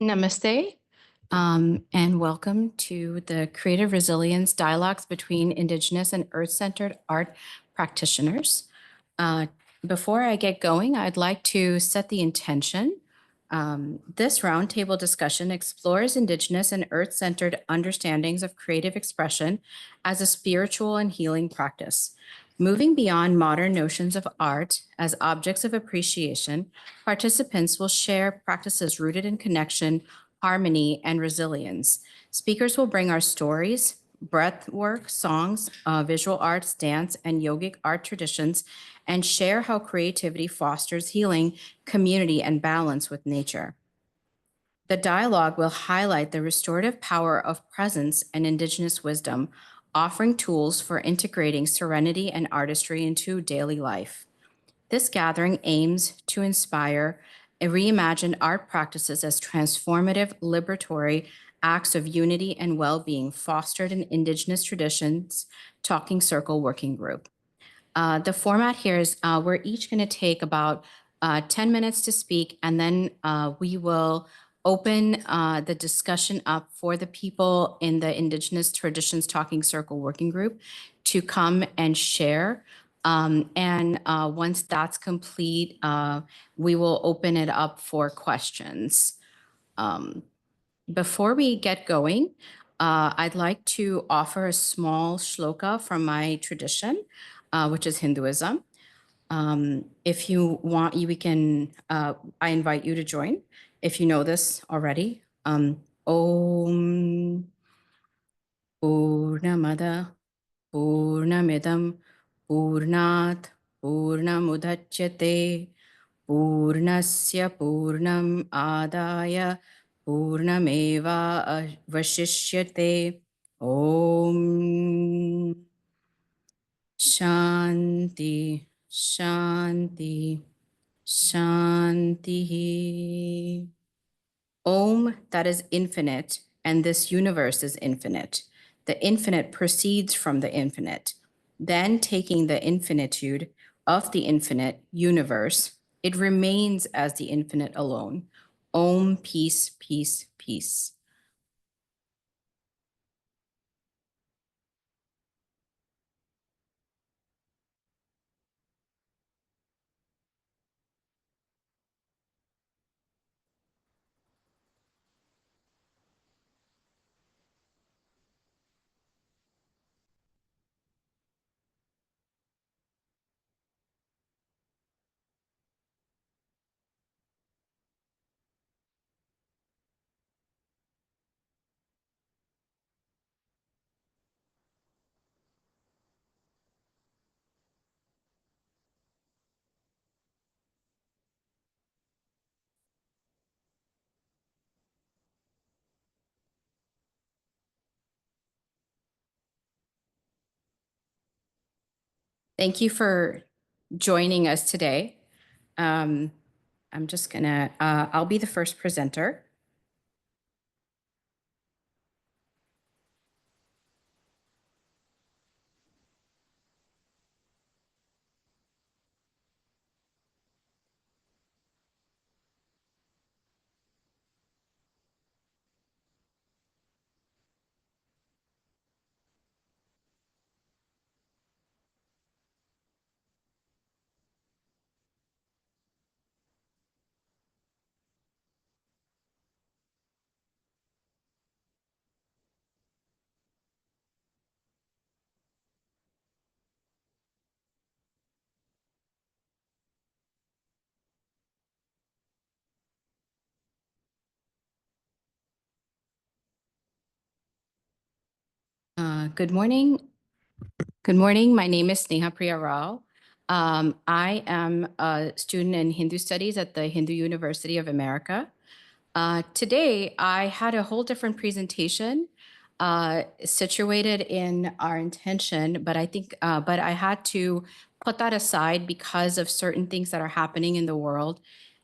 Namaste, and welcome to the Creative Resilience Dialogues between Indigenous and Earth-Centered Art Practitioners. Before I get going, I'd like to set the intention. This roundtable discussion explores Indigenous and Earth-centered understandings of creative expression as a spiritual and healing practice. Moving beyond modern notions of art as objects of appreciation, participants will share practices rooted in connection, harmony, and resilience. Speakers will bring our stories, breath work, songs, visual arts, dance, and yogic art traditions, and share how creativity fosters healing, community, and balance with nature. The dialogue will highlight the restorative power of presence and Indigenous wisdom, offering tools for integrating serenity and artistry into daily life. This gathering aims to inspire and reimagine art practices as transformative, liberatory acts of unity and well-being fostered in Indigenous traditions talking circle working group. The format here is we're each going to take about 10 minutes to speak, and then we will open the discussion up for the people in the Indigenous Traditions Talking Circle Working Group to come and share. And once that's complete, we will open it up for questions. Before we get going, I'd like to offer a small shloka from my tradition, which is Hinduism. If you want, we can, I invite you to join if you know this already. Om Purnamada Purnamidam Purnat Purnamudachyate Purnasya Purnam Adaya Purnameva Vashishyate. Om Shanti Shanti Shanti. Om, that is infinite, and this universe is infinite. The infinite proceeds from the infinite. Then, taking the infinitude of the infinite universe, it remains as the infinite alone. Om, peace, peace, peace. Thank you for joining us today. I'm just gonna, I'll be the first presenter. Good morning. Good morning. My name is Snehapriya Rao. I am a student in Hindu studies at the Hindu University of America. Today, I had a whole different presentation situated in our intention, but but I had to put that aside because of certain things that are happening in the world.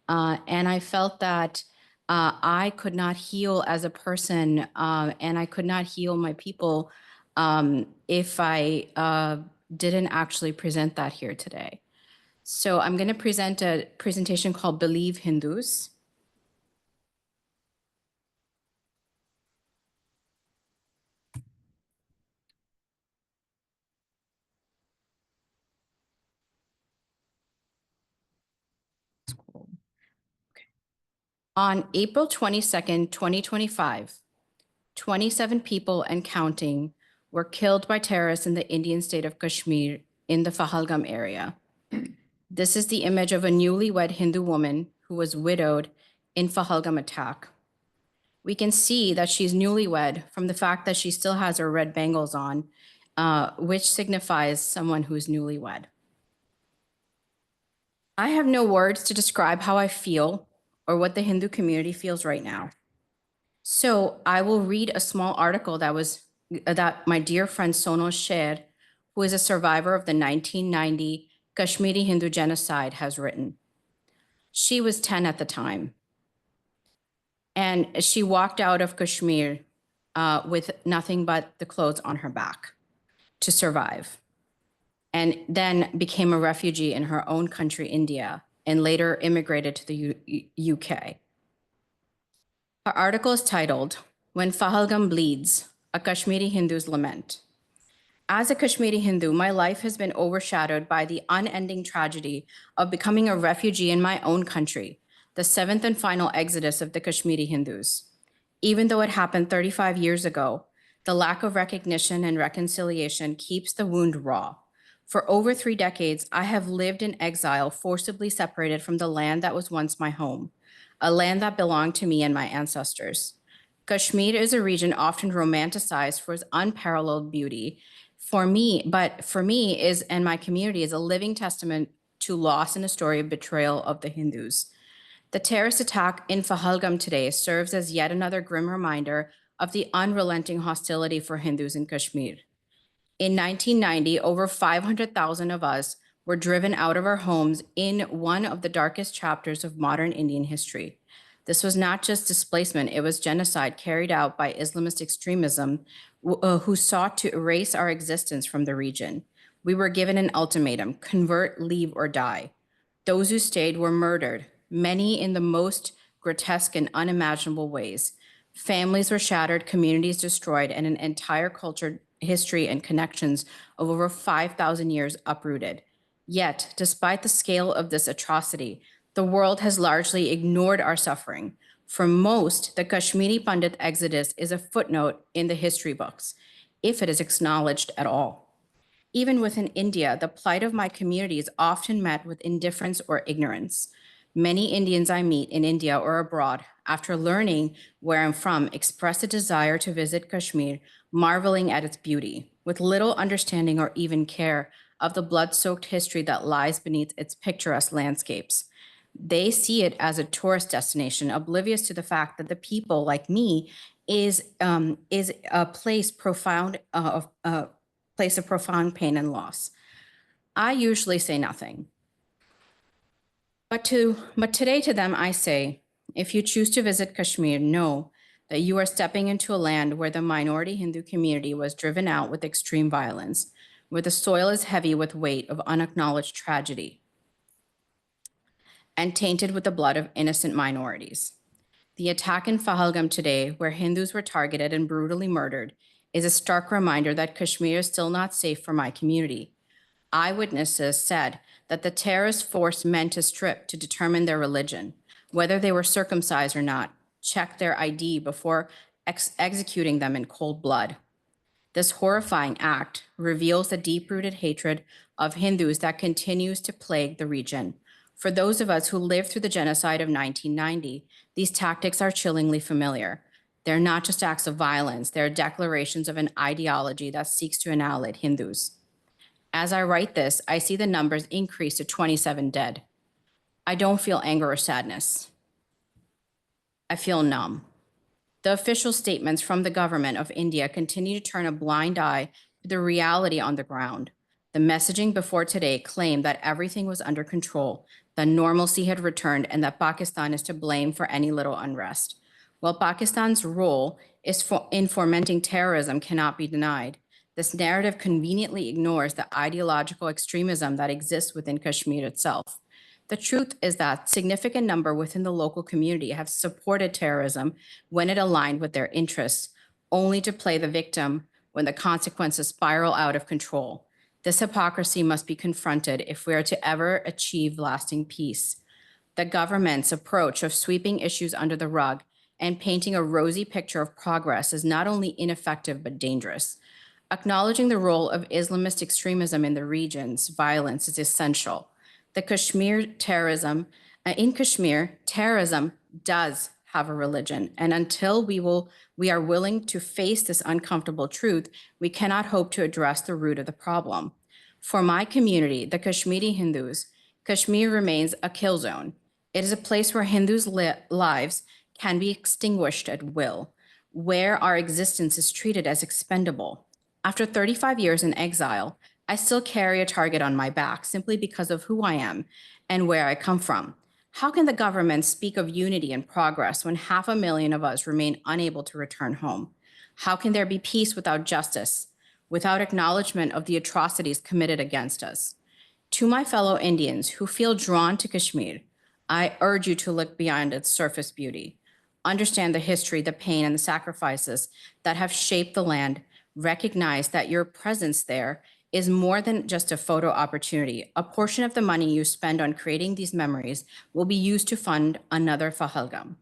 And I felt that I could not heal as a person, and I could not heal my people if I didn't actually present that here today. So I'm going to present a presentation called Believe Hindus. scroll. Okay. On April 22nd, 2025, 27 people and counting were killed by terrorists in the Indian state of Kashmir in the Pahalgam area. This is the image of a newlywed Hindu woman who was widowed in Pahalgam attack. We can see that she's newlywed from the fact that she still has her red bangles on, which signifies someone who's newlywed. I have no words to describe how I feel or what the Hindu community feels right now. So I will read a small article that my dear friend Sonal shared, who is a survivor of the 1990 Kashmiri Hindu genocide, has written. She was 10 at the time, and she walked out of Kashmir with nothing but the clothes on her back to survive, and then became a refugee in her own country, India, and later immigrated to the UK. Her article is titled, When Pahalgam Bleeds, A Kashmiri Hindu's Lament. As a Kashmiri Hindu, my life has been overshadowed by the unending tragedy of becoming a refugee in my own country, the seventh and final exodus of the Kashmiri Hindus. Even though it happened 35 years ago, the lack of recognition and reconciliation keeps the wound raw. For over 3 decades, I have lived in exile, forcibly separated from the land that was once my home, a land that belonged to me and my ancestors. Kashmir is a region often romanticized for its unparalleled beauty. For me and my community is a living testament to loss and a story of betrayal of the Hindus. The terrorist attack in Pahalgam today serves as yet another grim reminder of the unrelenting hostility for Hindus in Kashmir. In 1990, over 500,000 of us were driven out of our homes in one of the darkest chapters of modern Indian history. This was not just displacement, it was genocide carried out by Islamist extremism who sought to erase our existence from the region. We were given an ultimatum: convert, leave, or die. Those who stayed were murdered, many in the most grotesque and unimaginable ways. Families were shattered, communities destroyed, and an entire culture, history, and connections of over 5,000 years uprooted. Yet, despite the scale of this atrocity, the world has largely ignored our suffering. For most, the Kashmiri Pandit exodus is a footnote in the history books, if it is acknowledged at all. Even within India, the plight of my community is often met with indifference or ignorance. Many Indians I meet in India or abroad, after learning where I'm from, express a desire to visit Kashmir, marveling at its beauty, with little understanding or even care of the blood-soaked history that lies beneath its picturesque landscapes. They see it as a tourist destination, oblivious to the fact that the people, like me, is a place of profound pain and loss. I usually say nothing. But today to them I say, if you choose to visit Kashmir, know that you are stepping into a land where the minority Hindu community was driven out with extreme violence, where the soil is heavy with weight of unacknowledged tragedy and tainted with the blood of innocent minorities. The attack in Pahalgam today, where Hindus were targeted and brutally murdered, is a stark reminder that Kashmir is still not safe for my community. Eyewitnesses said that the terrorist force men to strip to determine their religion, whether they were circumcised or not, check their ID before executing them in cold blood. This horrifying act reveals the deep-rooted hatred of Hindus that continues to plague the region. For those of us who lived through the genocide of 1990, these tactics are chillingly familiar. They're not just acts of violence, they're declarations of an ideology that seeks to annihilate Hindus. As I write this, I see the numbers increase to 27 dead. I don't feel anger or sadness. I feel numb. The official statements from the government of India continue to turn a blind eye to the reality on the ground. The messaging before today claimed that everything was under control, that normalcy had returned, and that Pakistan is to blame for any little unrest. While Pakistan's role in fomenting terrorism cannot be denied, this narrative conveniently ignores the ideological extremism that exists within Kashmir itself. The truth is that significant number within the local community have supported terrorism when it aligned with their interests, only to play the victim when the consequences spiral out of control. This hypocrisy must be confronted if we are to ever achieve lasting peace. The government's approach of sweeping issues under the rug and painting a rosy picture of progress is not only ineffective but dangerous. Acknowledging the role of Islamist extremism in the region's violence is essential. In Kashmir, terrorism does have a religion, and until we are willing to face this uncomfortable truth, we cannot hope to address the root of the problem. For my community, the Kashmiri Hindus, Kashmir remains a kill zone. It is a place where Hindus' lives can be extinguished at will, where our existence is treated as expendable. After 35 years in exile, I still carry a target on my back simply because of who I am and where I come from. How can the government speak of unity and progress when 500,000 of us remain unable to return home? How can there be peace without justice, without acknowledgement of the atrocities committed against us? To my fellow Indians who feel drawn to Kashmir, I urge you to look beyond its surface beauty. Understand the history, the pain, and the sacrifices that have shaped the land. Recognize that your presence there is more than just a photo opportunity. A portion of the money you spend on creating these memories will be used to fund another Pahalgam.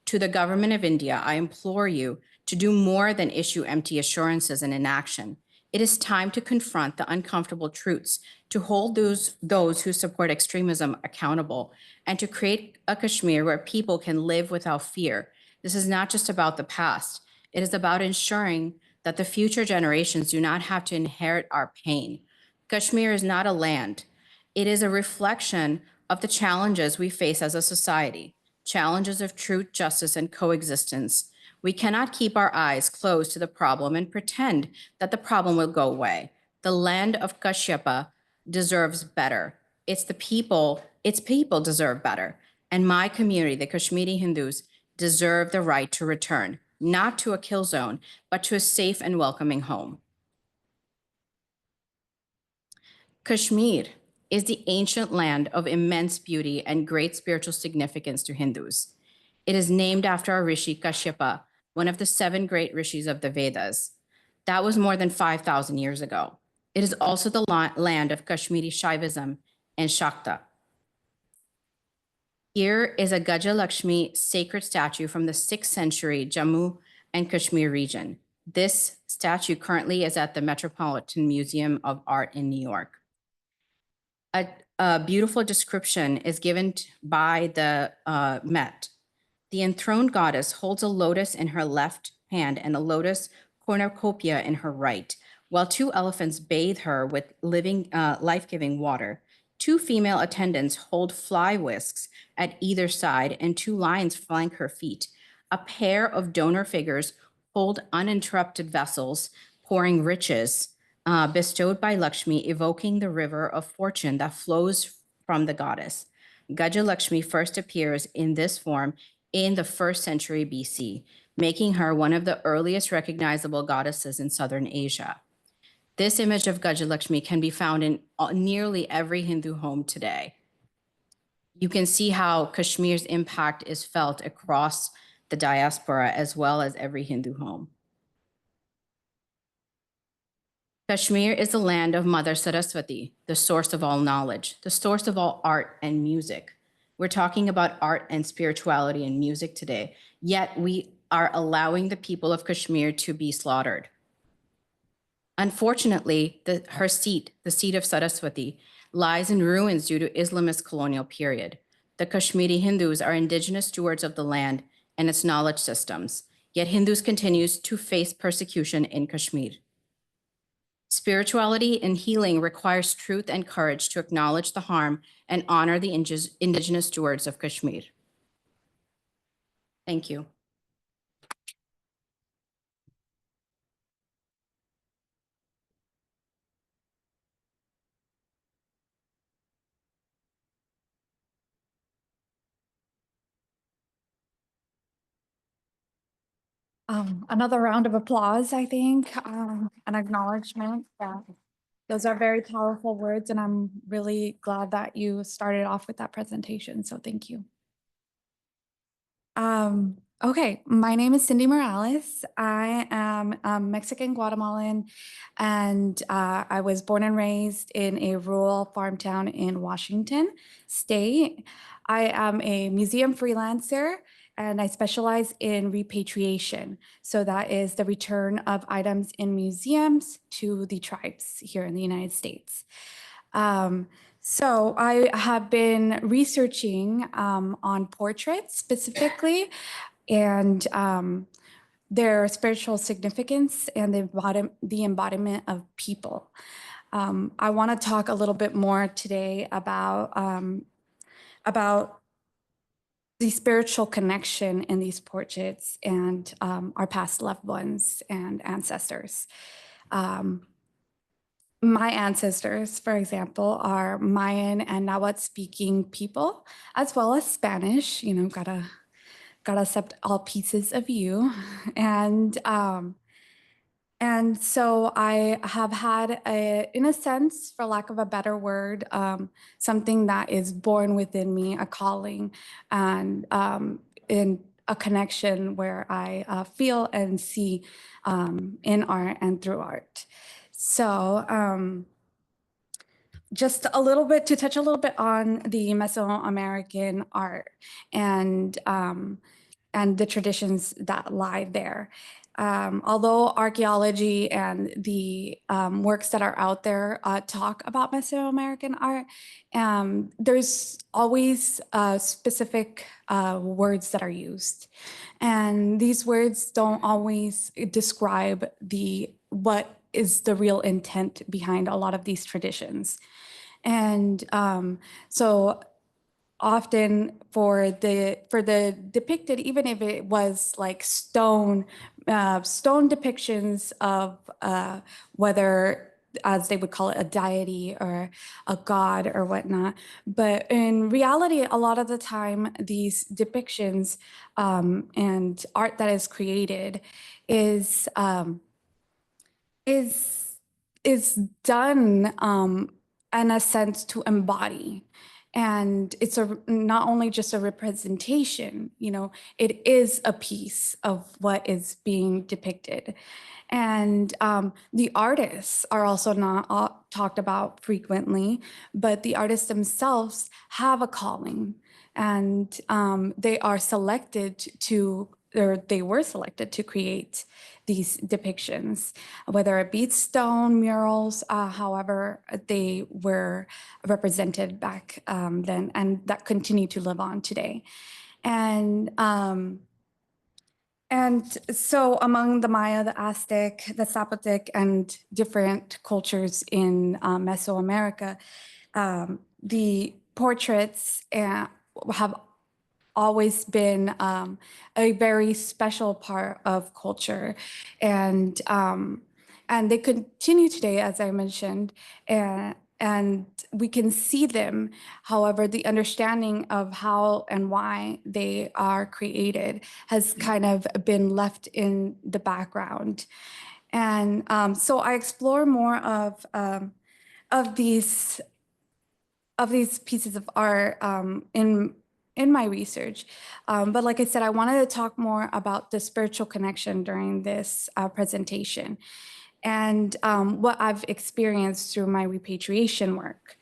To the government of India, I implore you to do more than issue empty assurances and inaction. It is time to confront the uncomfortable truths, to hold those who support extremism accountable, and to create a Kashmir where people can live without fear. This is not just about the past. It is about ensuring that the future generations do not have to inherit our pain. Kashmir is not a land. It is a reflection of the challenges we face as a society, challenges of truth, justice, and coexistence. We cannot keep our eyes closed to the problem and pretend that the problem will go away. The land of Kashyapa deserves better. Its people deserve better. And my community, the Kashmiri Hindus, deserve the right to return, not to a kill zone, but to a safe and welcoming home. Kashmir is the ancient land of immense beauty and great spiritual significance to Hindus. It is named after our rishi Kashyapa, one of the 7 great rishis of the Vedas. That was more than 5,000 years ago. It is also the land of Kashmiri Shaivism and Shakta. Here is a Gajalakshmi sacred statue from the 6th century Jammu and Kashmir region. This statue currently is at the Metropolitan Museum of Art in New York. A beautiful description is given by the Met. The enthroned goddess holds a lotus in her left hand and a lotus cornucopia in her right, while 2 elephants bathe her with life-giving water. 2 female attendants hold fly whisks at either side, and 2 lions flank her feet. A pair of donor figures hold uninterrupted vessels, pouring riches bestowed by Lakshmi, evoking the river of fortune that flows from the goddess. Gajalakshmi first appears in this form in the 1st century BC, making her one of the earliest recognizable goddesses in Southern Asia. This image of Gajalakshmi can be found in nearly every Hindu home today. You can see how Kashmir's impact is felt across the diaspora as well as every Hindu home. Kashmir is the land of Mother Saraswati, the source of all knowledge, the source of all art and music. We're talking about art and spirituality and music today, yet we are allowing the people of Kashmir to be slaughtered. Unfortunately, her seat, the seat of Saraswati, lies in ruins due to Islamist colonial period. The Kashmiri Hindus are indigenous stewards of the land and its knowledge systems, yet Hindus continues to face persecution in Kashmir. Spirituality and healing requires truth and courage to acknowledge the harm and honor the indigenous stewards of Kashmir. Thank you. Another round of applause, I think, an acknowledgement that those are very powerful words, and I'm really glad that you started off with that presentation, so thank you. Okay, my name is Cindy Morales. I am Mexican Guatemalan, and I was born and raised in a rural farm town in Washington State. I am a museum freelancer, and I specialize in repatriation. So that is the return of items in museums to the tribes here in the United States. So I have been researching on portraits specifically, and their spiritual significance and the embodiment of people. I want to talk a little bit more today about the spiritual connection in these portraits and our past loved ones and ancestors. My ancestors, for example, are Mayan and Nahuatl-speaking people, as well as Spanish. You know, gotta accept all pieces of you, and so I have had, in a sense, for lack of a better word, something that is born within me, a calling, and in a connection where I feel and see in art and through art. So just a little bit to touch a little bit on the Mesoamerican art and the traditions that lie there. Although archaeology and the works that are out there talk about Mesoamerican art, there's always specific words that are used. And these words don't always describe what is the real intent behind a lot of these traditions. And so often for the depicted, even if it was like stone depictions of whether, as they would call it, a deity or a god or whatnot. But in reality, a lot of the time, these depictions and art that is created is done in a sense to embody. And it's not only just a representation, you know, it is a piece of what is being depicted. And the artists are also not talked about frequently, but the artists themselves have a calling, and they are selected to, or they were selected to create these depictions, whether it be stone murals, however they were represented back then, and that continue to live on today. And so among the Maya, the Aztec, the Zapotec, and different cultures in Mesoamerica, the portraits have always been a very special part of culture, and they continue today, as I mentioned, and we can see them. However, the understanding of how and why they are created has kind of been left in the background. And so I explore more of these pieces of art in my research. But like I said, I wanted to talk more about the spiritual connection during this presentation and what I've experienced through my repatriation work.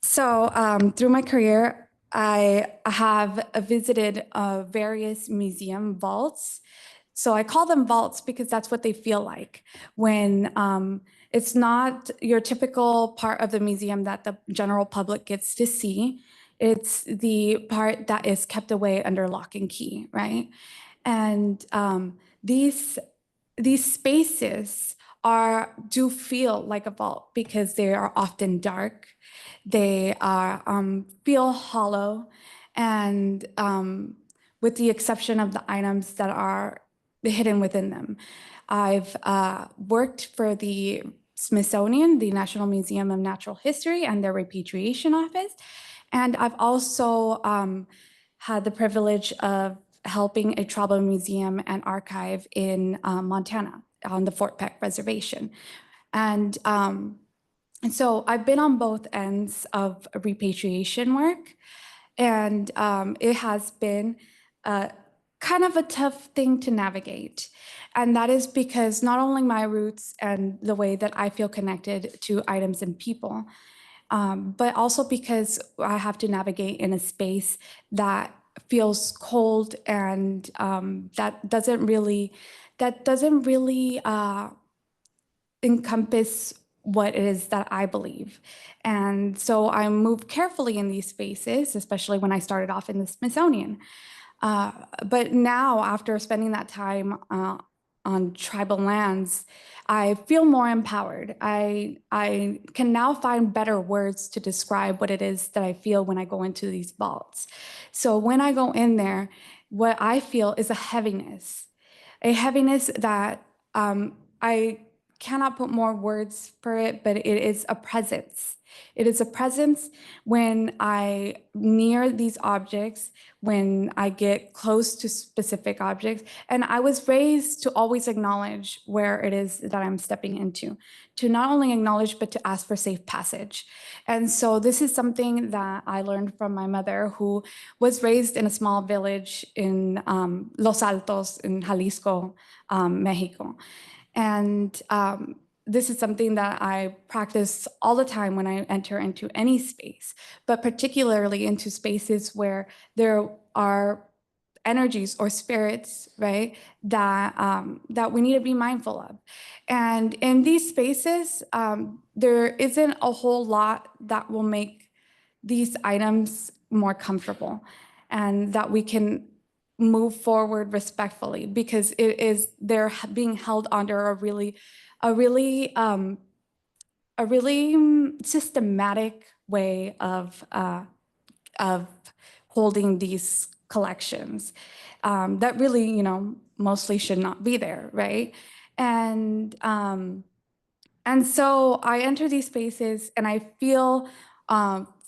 So through my career, I have visited various museum vaults. So I call them vaults because that's what they feel like when it's not your typical part of the museum that the general public gets to see. It's the part that is kept away under lock and key, right? And these spaces do feel like a vault because they are often dark. They are feel hollow, and with the exception of the items that are hidden within them. I've worked for the Smithsonian, the National Museum of Natural History, and their repatriation office. And I've also had the privilege of helping a tribal museum and archive in Montana on the Fort Peck Reservation. And so I've been on both ends of repatriation work. And it has been kind of a tough thing to navigate. And that is because not only my roots and the way that I feel connected to items and people, but also because I have to navigate in a space that feels cold and that doesn't really encompass what it is that I believe. And so I move carefully in these spaces, especially when I started off in the Smithsonian. But now, after spending that time on tribal lands, I feel more empowered. I can now find better words to describe what it is that I feel when I go into these vaults. So when I go in there, what I feel is a heaviness that I cannot put more words for it, but it is a presence. It is a presence when I near these objects, when I get close to specific objects. And I was raised to always acknowledge where it is that I'm stepping into, to not only acknowledge, but to ask for safe passage. And so this is something that I learned from my mother, who was raised in a small village in Los Altos in Jalisco, Mexico. And this is something that I practice all the time when I enter into any space, but particularly into spaces where there are energies or spirits, right, that we need to be mindful of. And in these spaces, there isn't a whole lot that will make these items more comfortable and that we can move forward respectfully, because they're being held under a really systematic way of holding these collections that really, mostly should not be there, right? And so I enter these spaces and I feel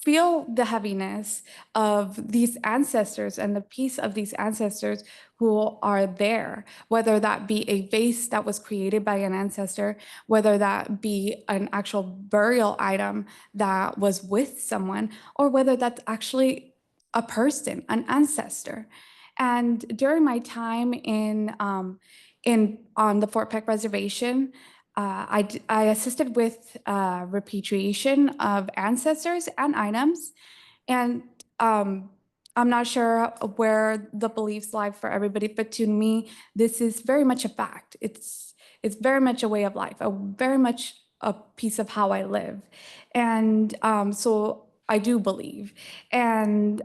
the heaviness of these ancestors and the peace of these ancestors who are there, whether that be a vase that was created by an ancestor, whether that be an actual burial item that was with someone, or whether that's actually a person, an ancestor. And during my time on the Fort Peck Reservation, I assisted with repatriation of ancestors and items. And I'm not sure where the beliefs lie for everybody, but to me, this is very much a fact. It's very much a way of life, very much a piece of how I live. And so I do believe. And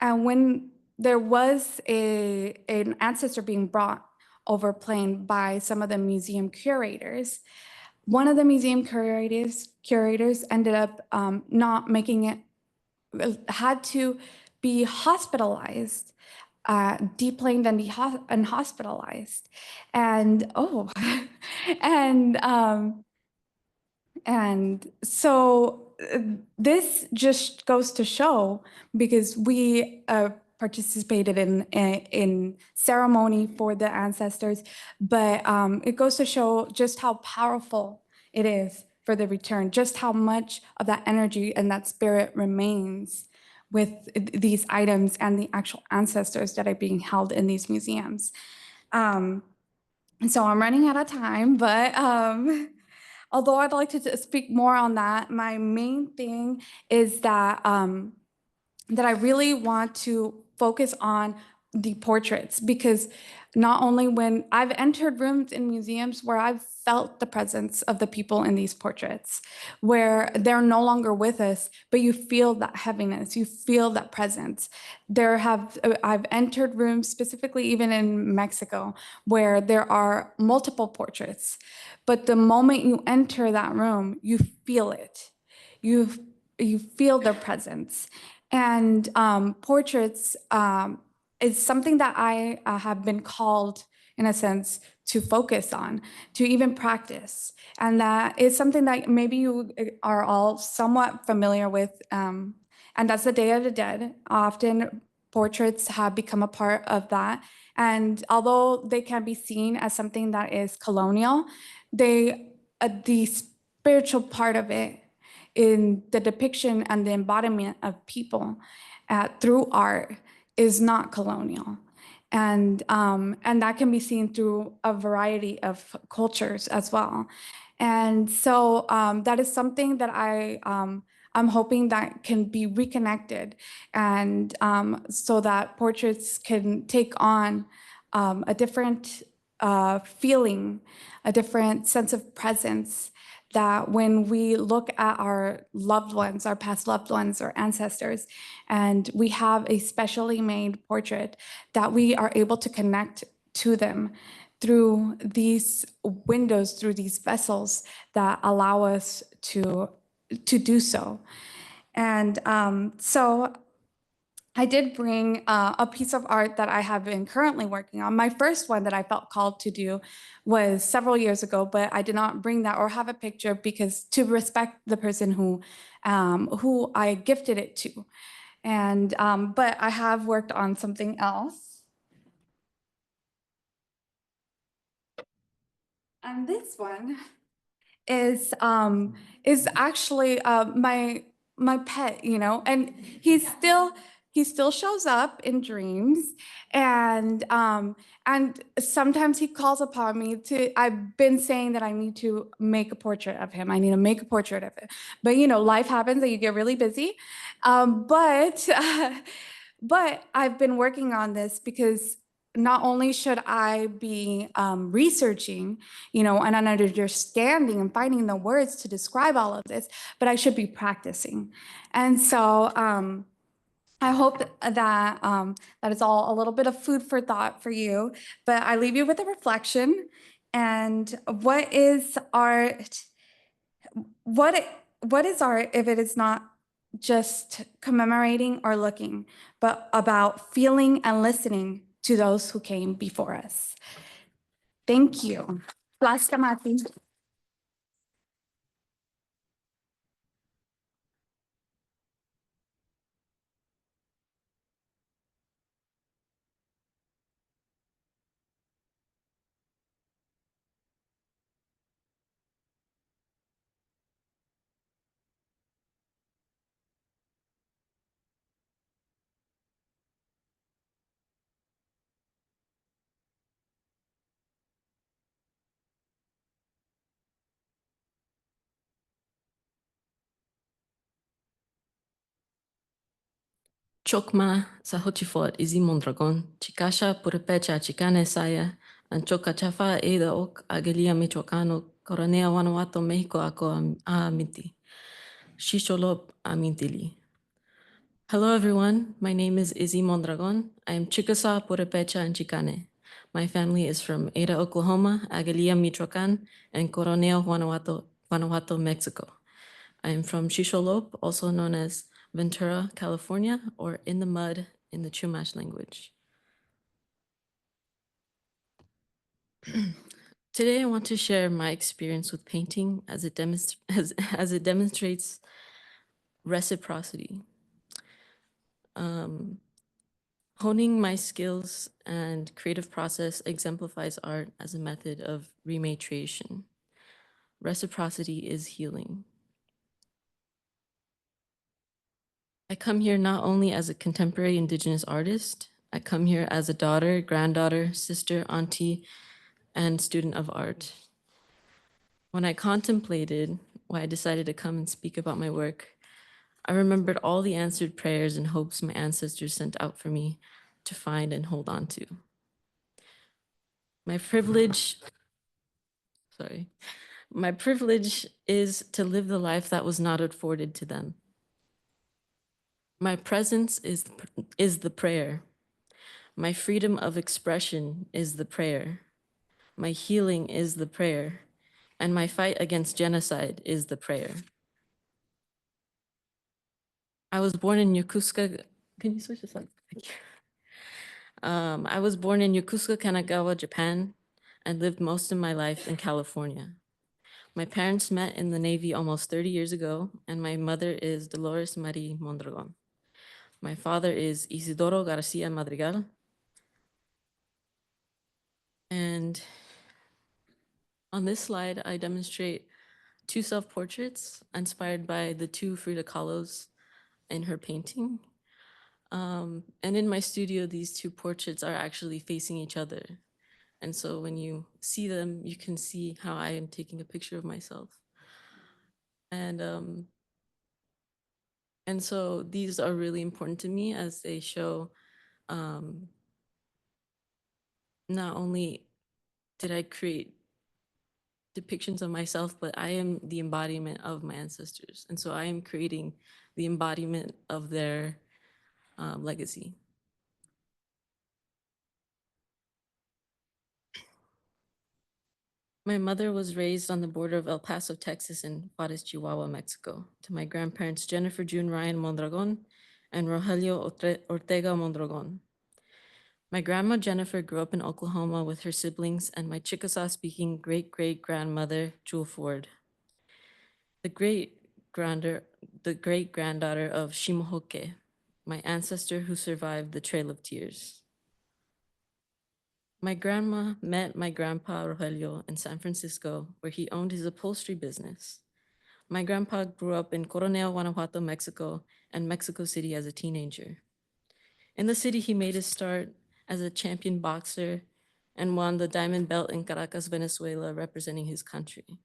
when there was an ancestor being brought over plane by some of the museum curators, one of the museum curators ended up not making it, had to be hospitalized, deplaned and hospitalized. And and and so this just goes to show, because we participated in ceremony for the ancestors, but it goes to show just how powerful it is for the return, just how much of that energy and that spirit remains with these items and the actual ancestors that are being held in these museums. And so I'm running out of time, but although I'd like to speak more on that, my main thing is that that I really want to focus on the portraits, because not only when I've entered rooms in museums where I've felt the presence of the people in these portraits, where they're no longer with us, but you feel that heaviness, you feel that presence. I've entered rooms, specifically even in Mexico, where there are multiple portraits, but the moment you enter that room, you feel it. You feel their presence. And portraits is something that I have been called, in a sense, to focus on, to even practice. And that is something that maybe you are all somewhat familiar with. And that's the Day of the Dead. Often portraits have become a part of that. And although they can be seen as something that is colonial, the spiritual part of it in the depiction and the embodiment of people through art is not colonial. And that can be seen through a variety of cultures as well. And so that is something that I'm hoping that can be reconnected, and so that portraits can take on a different feeling, a different sense of presence, that when we look at our loved ones, our past loved ones or ancestors, and we have a specially made portrait, that we are able to connect to them through these windows, through these vessels that allow us to do so. And so I did bring a piece of art that I have been currently working on. My first one that I felt called to do was several years ago, but I did not bring that or have a picture because to respect the person who I gifted it to. And but I have worked on something else. And this one is actually my pet, you know, and he still shows up in dreams, and sometimes he calls upon me to. I've been saying that I need to make a portrait of him. I need to make a portrait of it, but you know, life happens and you get really busy. But but I've been working on this because not only should I be researching, you know, and understanding and finding the words to describe all of this, but I should be practicing. And so I hope that that is all a little bit of food for thought for you. But I leave you with a reflection. And what is art? What is art if it is not just commemorating or looking, but about feeling and listening to those who came before us? Thank you. Plasta Mati. Chokma sa hochifort Izzy Mondragón, chikasha purepecha chicane saya, anchoca chafa eda ok agelia michoacano, coronea Guanajuato, Mexico ako aminti. Shisholop amintili. Hello everyone, my name is Izzy Mondragón. I am Chickasaw, Purepecha, and Chicane. My family is from Ada, Oklahoma, Aguililla, Michoacán, and Coronel, Guanajuato, Mexico. I am from Shisholop, also known as Ventura, California, or in the mud in the Chumash language. Today, I want to share my experience with painting as it demonstrates reciprocity. Honing my skills and creative process exemplifies art as a method of rematriation. Reciprocity is healing. I come here not only as a contemporary Indigenous artist, I come here as a daughter, granddaughter, sister, auntie, and student of art. When I contemplated why I decided to come and speak about my work, I remembered all the answered prayers and hopes my ancestors sent out for me to find and hold on to. My privilege is to live the life that was not afforded to them. My presence is the prayer. My freedom of expression is the prayer. My healing is the prayer. And my fight against genocide is the prayer. I was born in Yokosuka. Can you switch this up? Thank you. I was born in Yokosuka, Kanagawa, Japan, and lived most of my life in California. My parents met in the Navy almost 30 years ago, and my mother is Dolores Marie Mondragón. My father is Isidoro Garcia Madrigal. And on this slide, I demonstrate two self-portraits inspired by the two Frida Kahlos in her painting. And in my studio, these two portraits are actually facing each other. And so when you see them, you can see how I am taking a picture of myself. And so these are really important to me as they show not only did I create depictions of myself, but I am the embodiment of my ancestors. And so I am creating the embodiment of their legacy. My mother was raised on the border of El Paso, Texas, and Juarez, Chihuahua, Mexico, to my grandparents Jennifer June Ryan Mondragón and Rogelio Ortega Mondragón. My grandma Jennifer grew up in Oklahoma with her siblings and my Chickasaw-speaking great-great-grandmother Jewel Ford, the great-granddaughter of Shimohoke, my ancestor who survived the Trail of Tears. My grandma met my grandpa Rogelio in San Francisco, where he owned his upholstery business. My grandpa grew up in Coronel, Guanajuato, Mexico, and Mexico City as a teenager. In the city, he made his start as a champion boxer and won the diamond belt in Caracas, Venezuela, representing his country.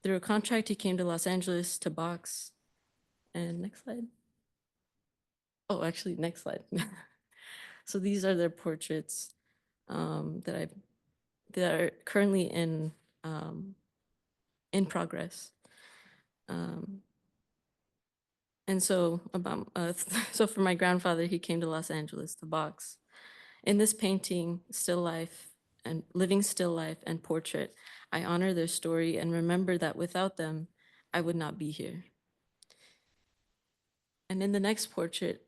Through a contract, he came to Los Angeles to box. And next slide. Oh, actually, next slide. So these are their portraits that are currently in progress. And so so for my grandfather, he came to Los Angeles to box. In this painting, still life and living still life and portrait, I honor their story and remember that without them, I would not be here. And in the next portrait,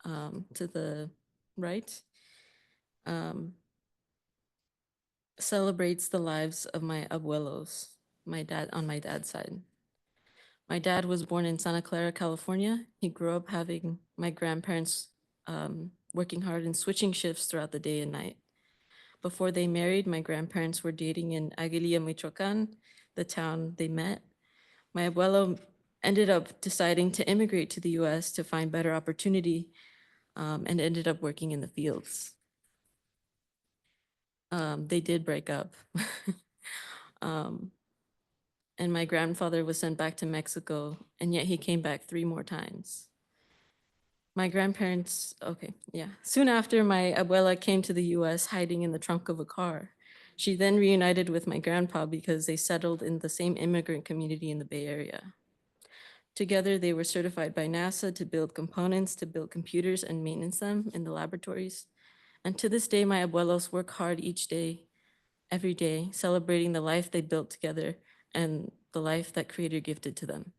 to the right, celebrates the lives of my abuelos, on my dad's side. My dad was born in Santa Clara, California. He grew up having my grandparents working hard and switching shifts throughout the day and night. Before they married, my grandparents were dating in Aguililla, Michoacán, the town they met. My abuelo ended up deciding to immigrate to the US to find better opportunity and ended up working in the fields. They did break up. And my grandfather was sent back to Mexico, and yet he came back 3 more times. My grandparents, okay, yeah. Soon after, my abuela came to the US hiding in the trunk of a car. She then reunited with my grandpa because they settled in the same immigrant community in the Bay Area. Together, they were certified by NASA to build components, to build computers and maintenance them in the laboratories. And to this day, my abuelos work hard each day, every day, celebrating the life they built together and the life that Creator gifted to them.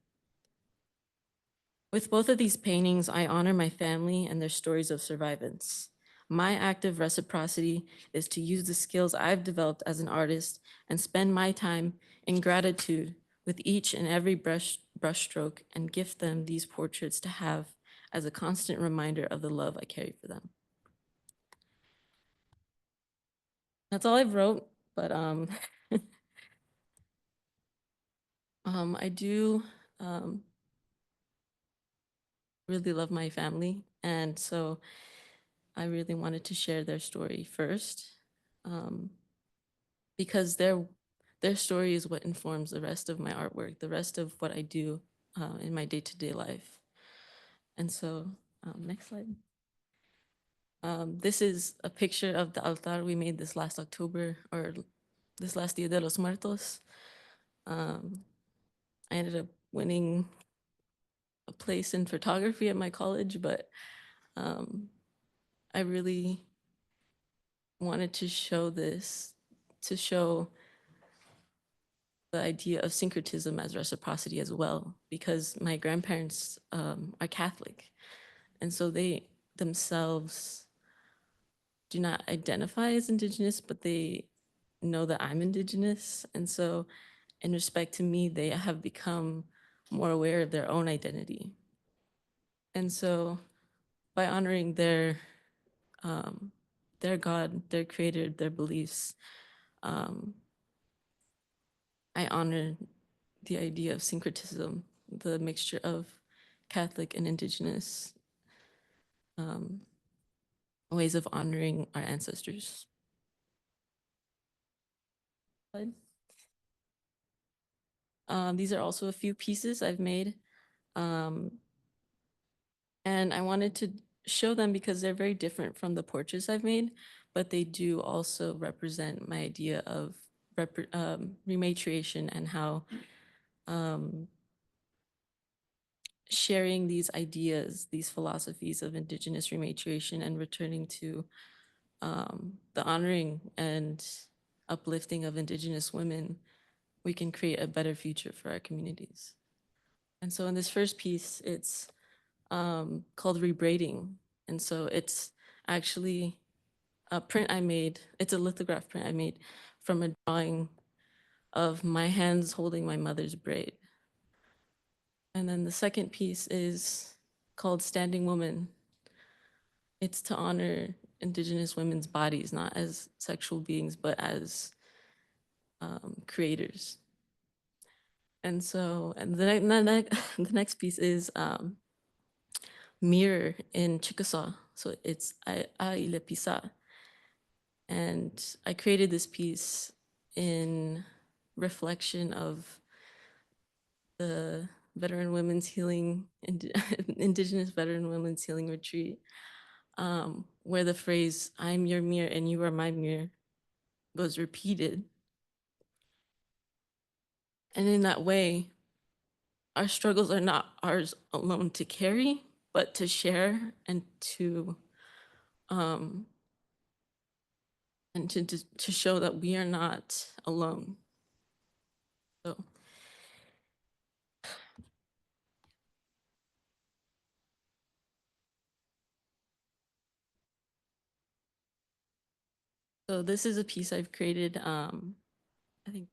With both of these paintings, I honor my family and their stories of survivance. My act of reciprocity is to use the skills I've developed as an artist and spend my time in gratitude with each and every brushstroke and gift them these portraits to have as a constant reminder of the love I carry for them. That's all I've wrote, but I do really love my family, and so I really wanted to share their story first, because their story is what informs the rest of my artwork, the rest of what I do in my day-to-day life. And so, next slide. This is a picture of the altar we made this last October, or this last Dia de los Muertos. I ended up winning a place in photography at my college, but I really wanted to show this, to show the idea of syncretism as reciprocity as well, because my grandparents are Catholic, and so they themselves do not identify as Indigenous, but they know that I'm Indigenous, and so in respect to me, they have become more aware of their own identity. And so by honoring their God, their creator, their beliefs, I honor the idea of syncretism, the mixture of Catholic and Indigenous ways of honoring our ancestors. These are also a few pieces I've made. And I wanted to show them because they're very different from the portraits I've made, but they do also represent my idea of rematriation and how sharing these ideas, these philosophies of Indigenous rematriation and returning to the honoring and uplifting of Indigenous women, we can create a better future for our communities. And so in this first piece, it's called Rebraiding. And so it's actually a print I made, it's a lithograph print I made from a drawing of my hands holding my mother's braid. And then the second piece is called Standing Woman. It's to honor Indigenous women's bodies, not as sexual beings, but as creators. And so, and the next piece is Mirror in Chickasaw. So it's Aile Pisa. And I created this piece in reflection of the Veteran Women's Healing, Indigenous Veteran Women's Healing Retreat, where the phrase, I'm your mirror and you are my mirror, was repeated. And in that way, our struggles are not ours alone to carry, but to share and to show that we are not alone. So this is a piece I've created. I think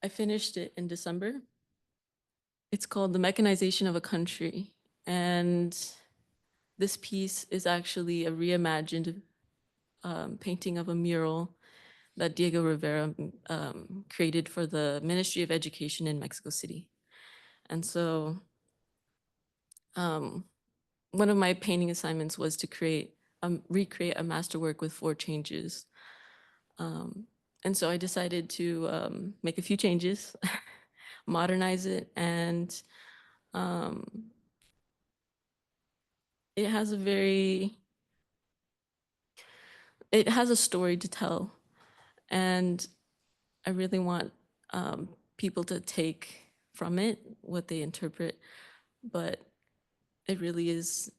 I finished it in December. It's called The Mechanization of a Country. And this piece is actually a reimagined painting of a mural that Diego Rivera created for the Ministry of Education in Mexico City. And so one of my painting assignments was to recreate a masterwork with 4 changes. And so I decided to make a few changes, modernize it, and it has a story to tell. And I really want people to take from it what they interpret, but it really is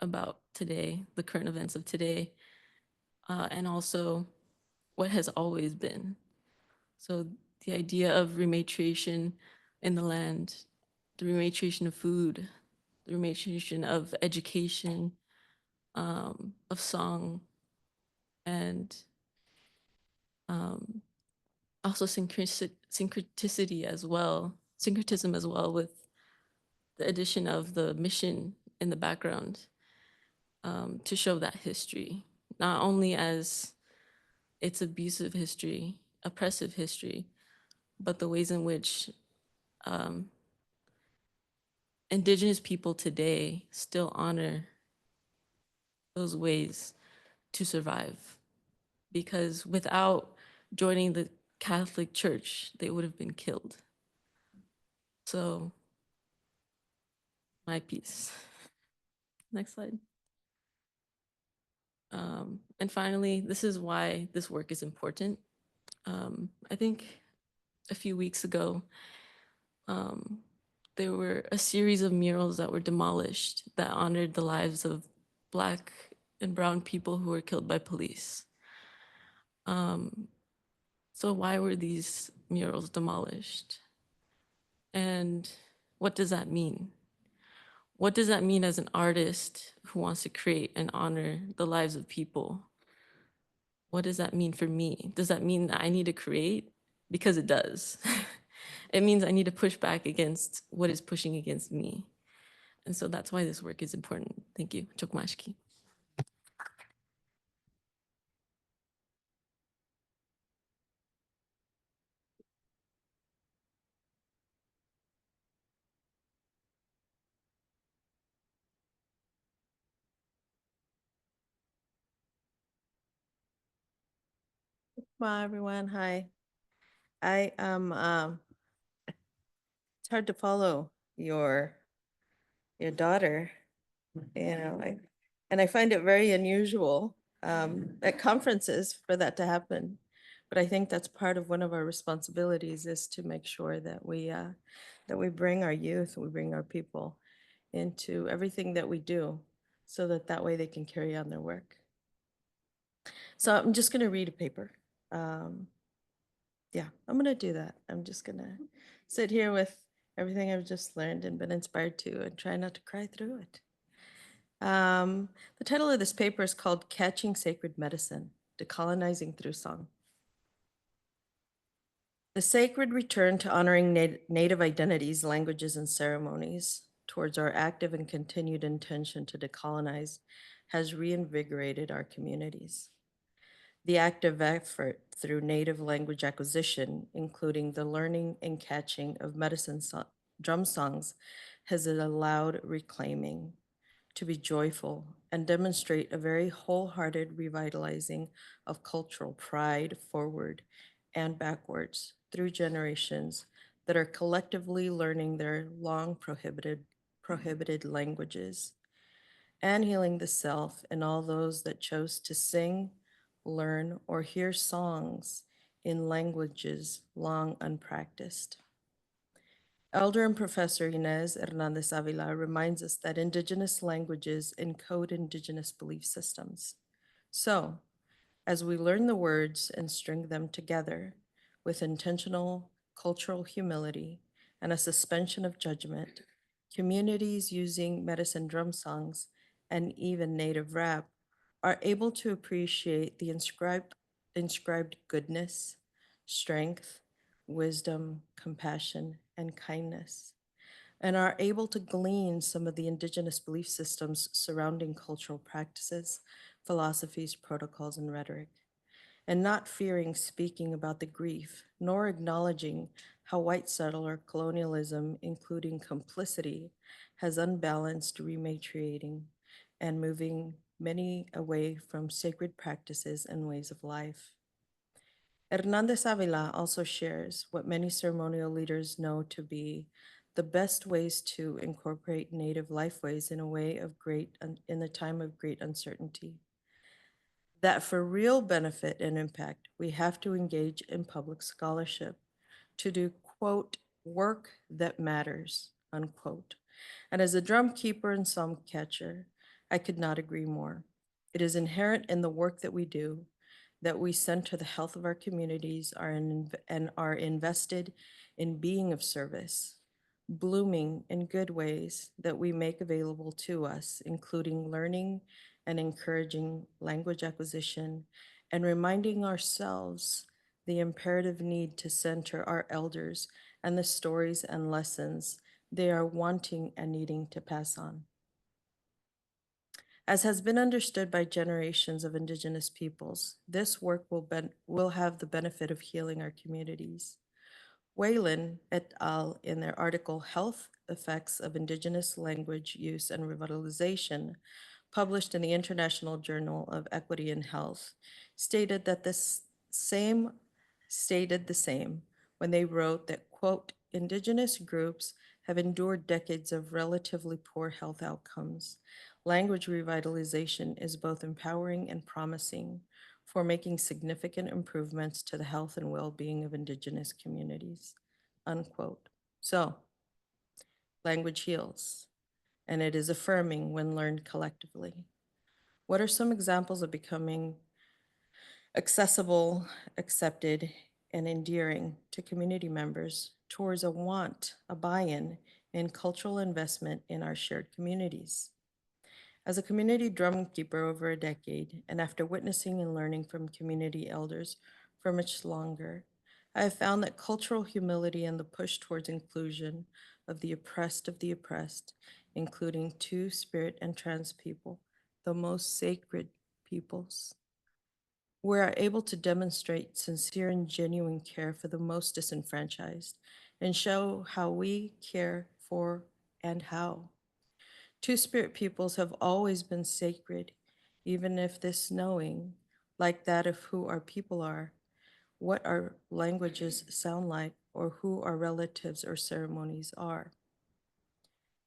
about today, the current events of today, and also what has always been. So the idea of rematriation in the land, the rematriation of food, the rematriation of education, of song, and also syncreticity as well, syncretism as well, with the addition of the mission in the background, to show that history, not only as its abusive history, oppressive history, but the ways in which Indigenous people today still honor those ways to survive. Because without joining the Catholic Church, they would have been killed. So, my piece. Next slide. And finally, this is why this work is important. I think a few weeks ago, there were a series of murals that were demolished that honored the lives of Black and brown people who were killed by police. So why were these murals demolished? And what does that mean? What does that mean as an artist who wants to create and honor the lives of people? What does that mean for me? Does that mean that I need to create? Because it does. It means I need to push back against what is pushing against me. And so that's why this work is important. Thank you. Chokmashki. Chokma, everyone. Hi. I it's hard to follow your daughter, and I find it very unusual at conferences for that to happen. But I think that's part of one of our responsibilities is to make sure that we bring our youth, we bring our people into everything that we do, so that way they can carry on their work. So I'm just going to read a paper. Yeah, I'm going to do that. I'm just going to sit here with everything I've just learned and been inspired to and try not to cry through it. The title of this paper is called Catching Sacred Medicine, Decolonizing Through Song. The sacred return to honoring Native identities, languages, and ceremonies towards our active and continued intention to decolonize has reinvigorated our communities. The active effort through Native language acquisition, including the learning and catching of drum songs, has allowed reclaiming to be joyful and demonstrate a very wholehearted revitalizing of cultural pride forward and backwards through generations that are collectively learning their long prohibited languages and healing the self and all those that chose to sing, learn, or hear songs in languages long unpracticed. Elder and Professor Inez Hernandez Avila reminds us that Indigenous languages encode Indigenous belief systems. So, as we learn the words and string them together with intentional cultural humility and a suspension of judgment, communities using medicine drum songs and even native rap are able to appreciate the inscribed goodness, strength, wisdom, compassion, and kindness, and are able to glean some of the Indigenous belief systems surrounding cultural practices, philosophies, protocols, and rhetoric, and not fearing speaking about the grief, nor acknowledging how white settler colonialism, including complicity, has unbalanced rematriating and moving many away from sacred practices and ways of life. Hernandez Avila also shares what many ceremonial leaders know to be the best ways to incorporate Native lifeways in a way of in the time of great uncertainty. That for real benefit and impact, we have to engage in public scholarship to do, quote, work that matters, unquote. And as a drum keeper and psalm catcher, I could not agree more. It is inherent in the work that we do that we center the health of our communities and are invested in being of service, blooming in good ways that we make available to us, including learning and encouraging language acquisition and reminding ourselves the imperative need to center our elders and the stories and lessons they are wanting and needing to pass on. As has been understood by generations of Indigenous peoples, this work will have the benefit of healing our communities. Whalen et al. In their article, Health Effects of Indigenous Language Use and Revitalization, published in the International Journal of Equity and Health, stated the same when they wrote that, quote, Indigenous groups have endured decades of relatively poor health outcomes. Language revitalization is both empowering and promising for making significant improvements to the health and well-being of Indigenous communities, unquote. So, language heals, and it is affirming when learned collectively. What are some examples of becoming accessible, accepted, and endearing to community members towards a buy-in, and cultural investment in our shared communities? As a community drum keeper over a decade, and after witnessing and learning from community elders for much longer, I have found that cultural humility and the push towards inclusion of the oppressed, including Two-Spirit and trans people, the most sacred peoples, we are able to demonstrate sincere and genuine care for the most disenfranchised and show how we care for and how. Two-Spirit peoples have always been sacred, even if this knowing, like that of who our people are, what our languages sound like or who our relatives or ceremonies are.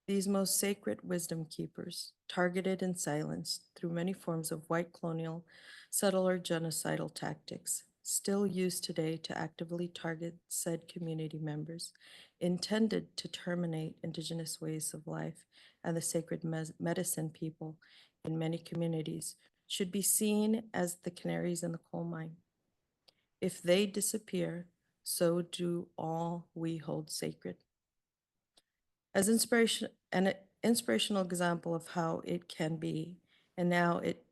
These most sacred wisdom keepers, targeted and silenced through many forms of white colonial, subtle or genocidal tactics, still used today to actively target said community members, intended to terminate Indigenous ways of life and the sacred medicine people in many communities, should be seen as the canaries in the coal mine. If they disappear, so do all we hold sacred. As an inspirational example of how it can be, and now it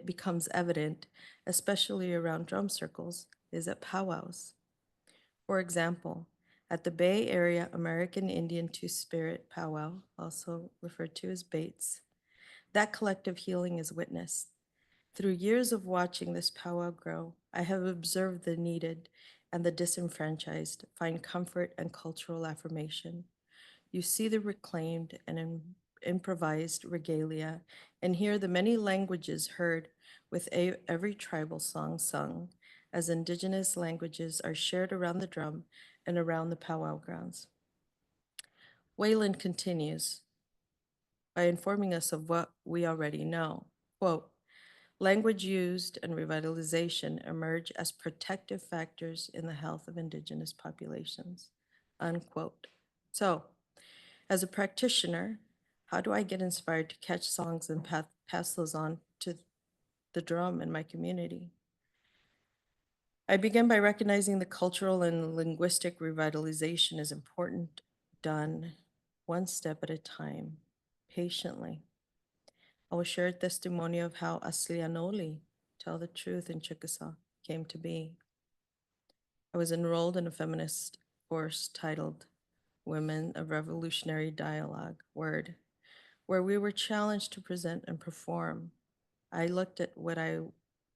becomes evident, especially around drum circles, is at powwows. For example, at the Bay Area American Indian Two-Spirit Powwow, also referred to as Bates, that collective healing is witnessed. Through years of watching this powwow grow, I have observed the needed and the disenfranchised find comfort and cultural affirmation. You see the reclaimed and improvised regalia and hear the many languages heard with every tribal song sung as Indigenous languages are shared around the drum and around the powwow grounds. Wayland continues by informing us of what we already know. Quote, language used and revitalization emerge as protective factors in the health of Indigenous populations, unquote. So, as a practitioner, how do I get inspired to catch songs and pass those on to the drum in my community? I begin by recognizing the cultural and linguistic revitalization is important, done one step at a time, patiently. I will share a testimony of how Aslianoli, Tell the Truth in Chickasaw, came to be. I was enrolled in a feminist course titled Women of Revolutionary Dialogue, WORD, where we were challenged to present and perform. I looked at what I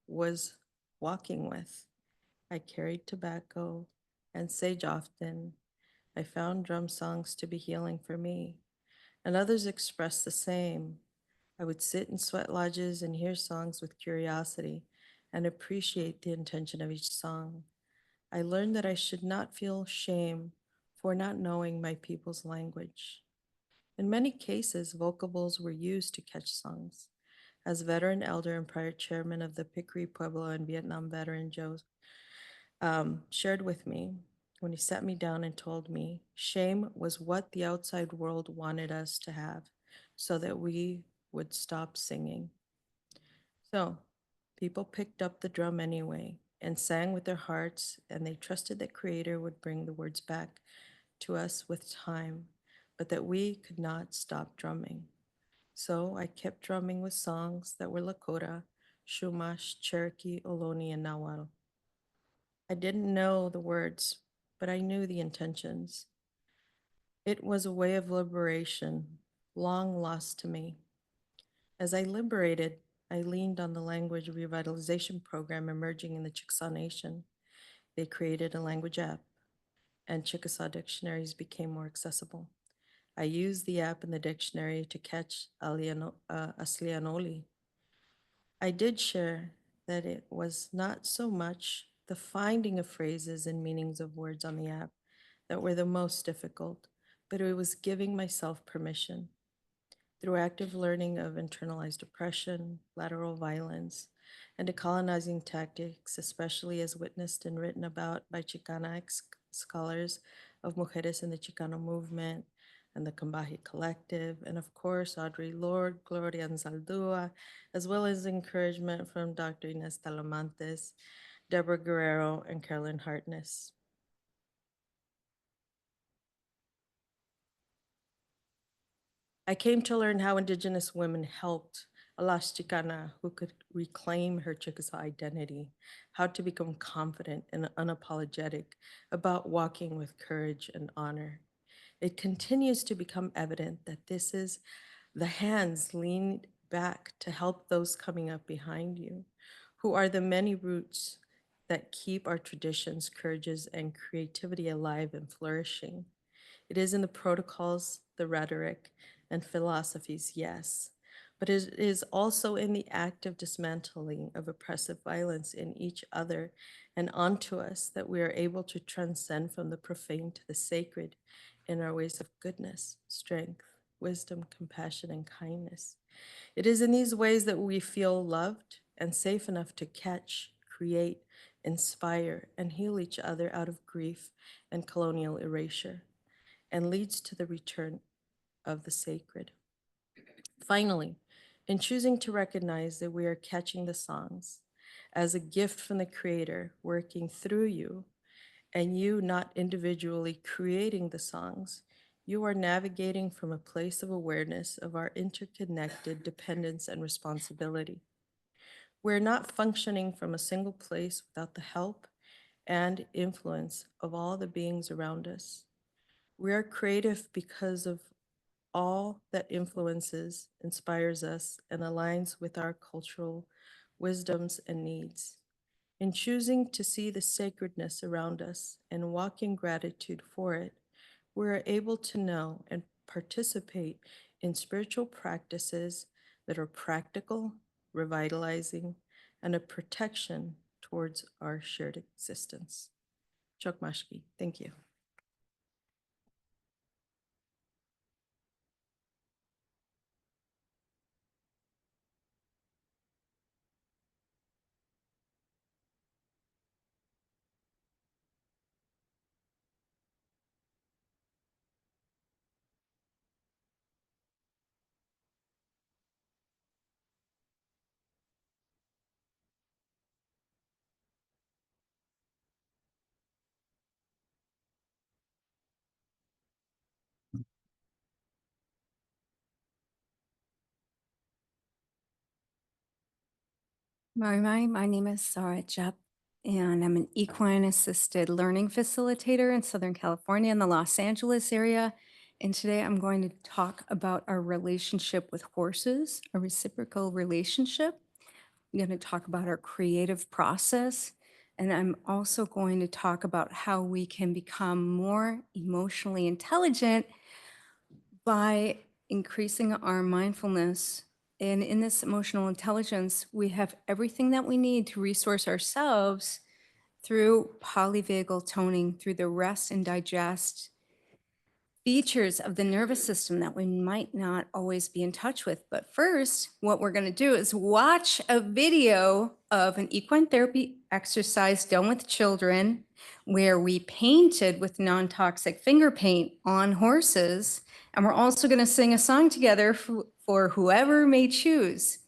was walking with. I carried tobacco and sage often. I found drum songs to be healing for me, and others expressed the same. I would sit in sweat lodges and hear songs with curiosity and appreciate the intention of each song. I learned that I should not feel shame for not knowing my people's language. In many cases, vocables were used to catch songs. As veteran elder and prior chairman of the Pickery Pueblo and Vietnam veteran Joe shared with me when he sat me down and told me shame was what the outside world wanted us to have so that we would stop singing. So people picked up the drum anyway and sang with their hearts, and they trusted that Creator would bring the words back to us with time, but that we could not stop drumming. So I kept drumming with songs that were Lakota, Chumash, Cherokee, Ohlone, and Nahuatl. I didn't know the words, but I knew the intentions. It was a way of liberation, long lost to me. As I liberated, I leaned on the language revitalization program emerging in the Chickasaw Nation. They created a language app, and Chickasaw dictionaries became more accessible. I used the app in the dictionary to catch Aslianoli. I did share that it was not so much the finding of phrases and meanings of words on the app that were the most difficult, but it was giving myself permission. Through active learning of internalized oppression, lateral violence, and decolonizing tactics, especially as witnessed and written about by Chicana scholars of Mujeres in the Chicano movement and the Cambaji Collective, and of course, Audre Lorde, Gloria Anzaldúa, as well as encouragement from Dr. Inés Talamantes, Deborah Guerrero, and Carolyn Hartness. I came to learn how Indigenous women helped a lost Chicana who could reclaim her Chickasaw identity, how to become confident and unapologetic about walking with courage and honor. It continues to become evident that this is the hands leaned back to help those coming up behind you, who are the many roots that keep our traditions, courages, and creativity alive and flourishing. It is in the protocols, the rhetoric, and philosophies, yes, but it is also in the active dismantling of oppressive violence in each other and onto us that we are able to transcend from the profane to the sacred in our ways of goodness, strength, wisdom, compassion, and kindness. It is in these ways that we feel loved and safe enough to catch, create, inspire, and heal each other out of grief and colonial erasure, and leads to the return of the sacred. Finally, in choosing to recognize that we are catching the songs as a gift from the Creator working through you, and you not individually creating the songs, you are navigating from a place of awareness of our interconnected dependence and responsibility. We're not functioning from a single place without the help and influence of all the beings around us. We are creative because of all that influences, inspires us, and aligns with our cultural wisdoms and needs. In choosing to see the sacredness around us and walk in gratitude for it, we are able to know and participate in spiritual practices that are practical, revitalizing, and a protection towards our shared existence. Chokmashki, thank you. My name is Sara Gepp, and I'm an equine assisted learning facilitator in Southern California in the Los Angeles area. And today I'm going to talk about our relationship with horses, a reciprocal relationship. I'm going to talk about our creative process. And I'm also going to talk about how we can become more emotionally intelligent by increasing our mindfulness. And in this emotional intelligence, we have everything that we need to resource ourselves through polyvagal toning, through the rest and digest features of the nervous system that we might not always be in touch with. But first, what we're going to do is watch a video of an equine therapy exercise done with children where we painted with non-toxic finger paint on horses. And we're also going to sing a song together for whoever may choose.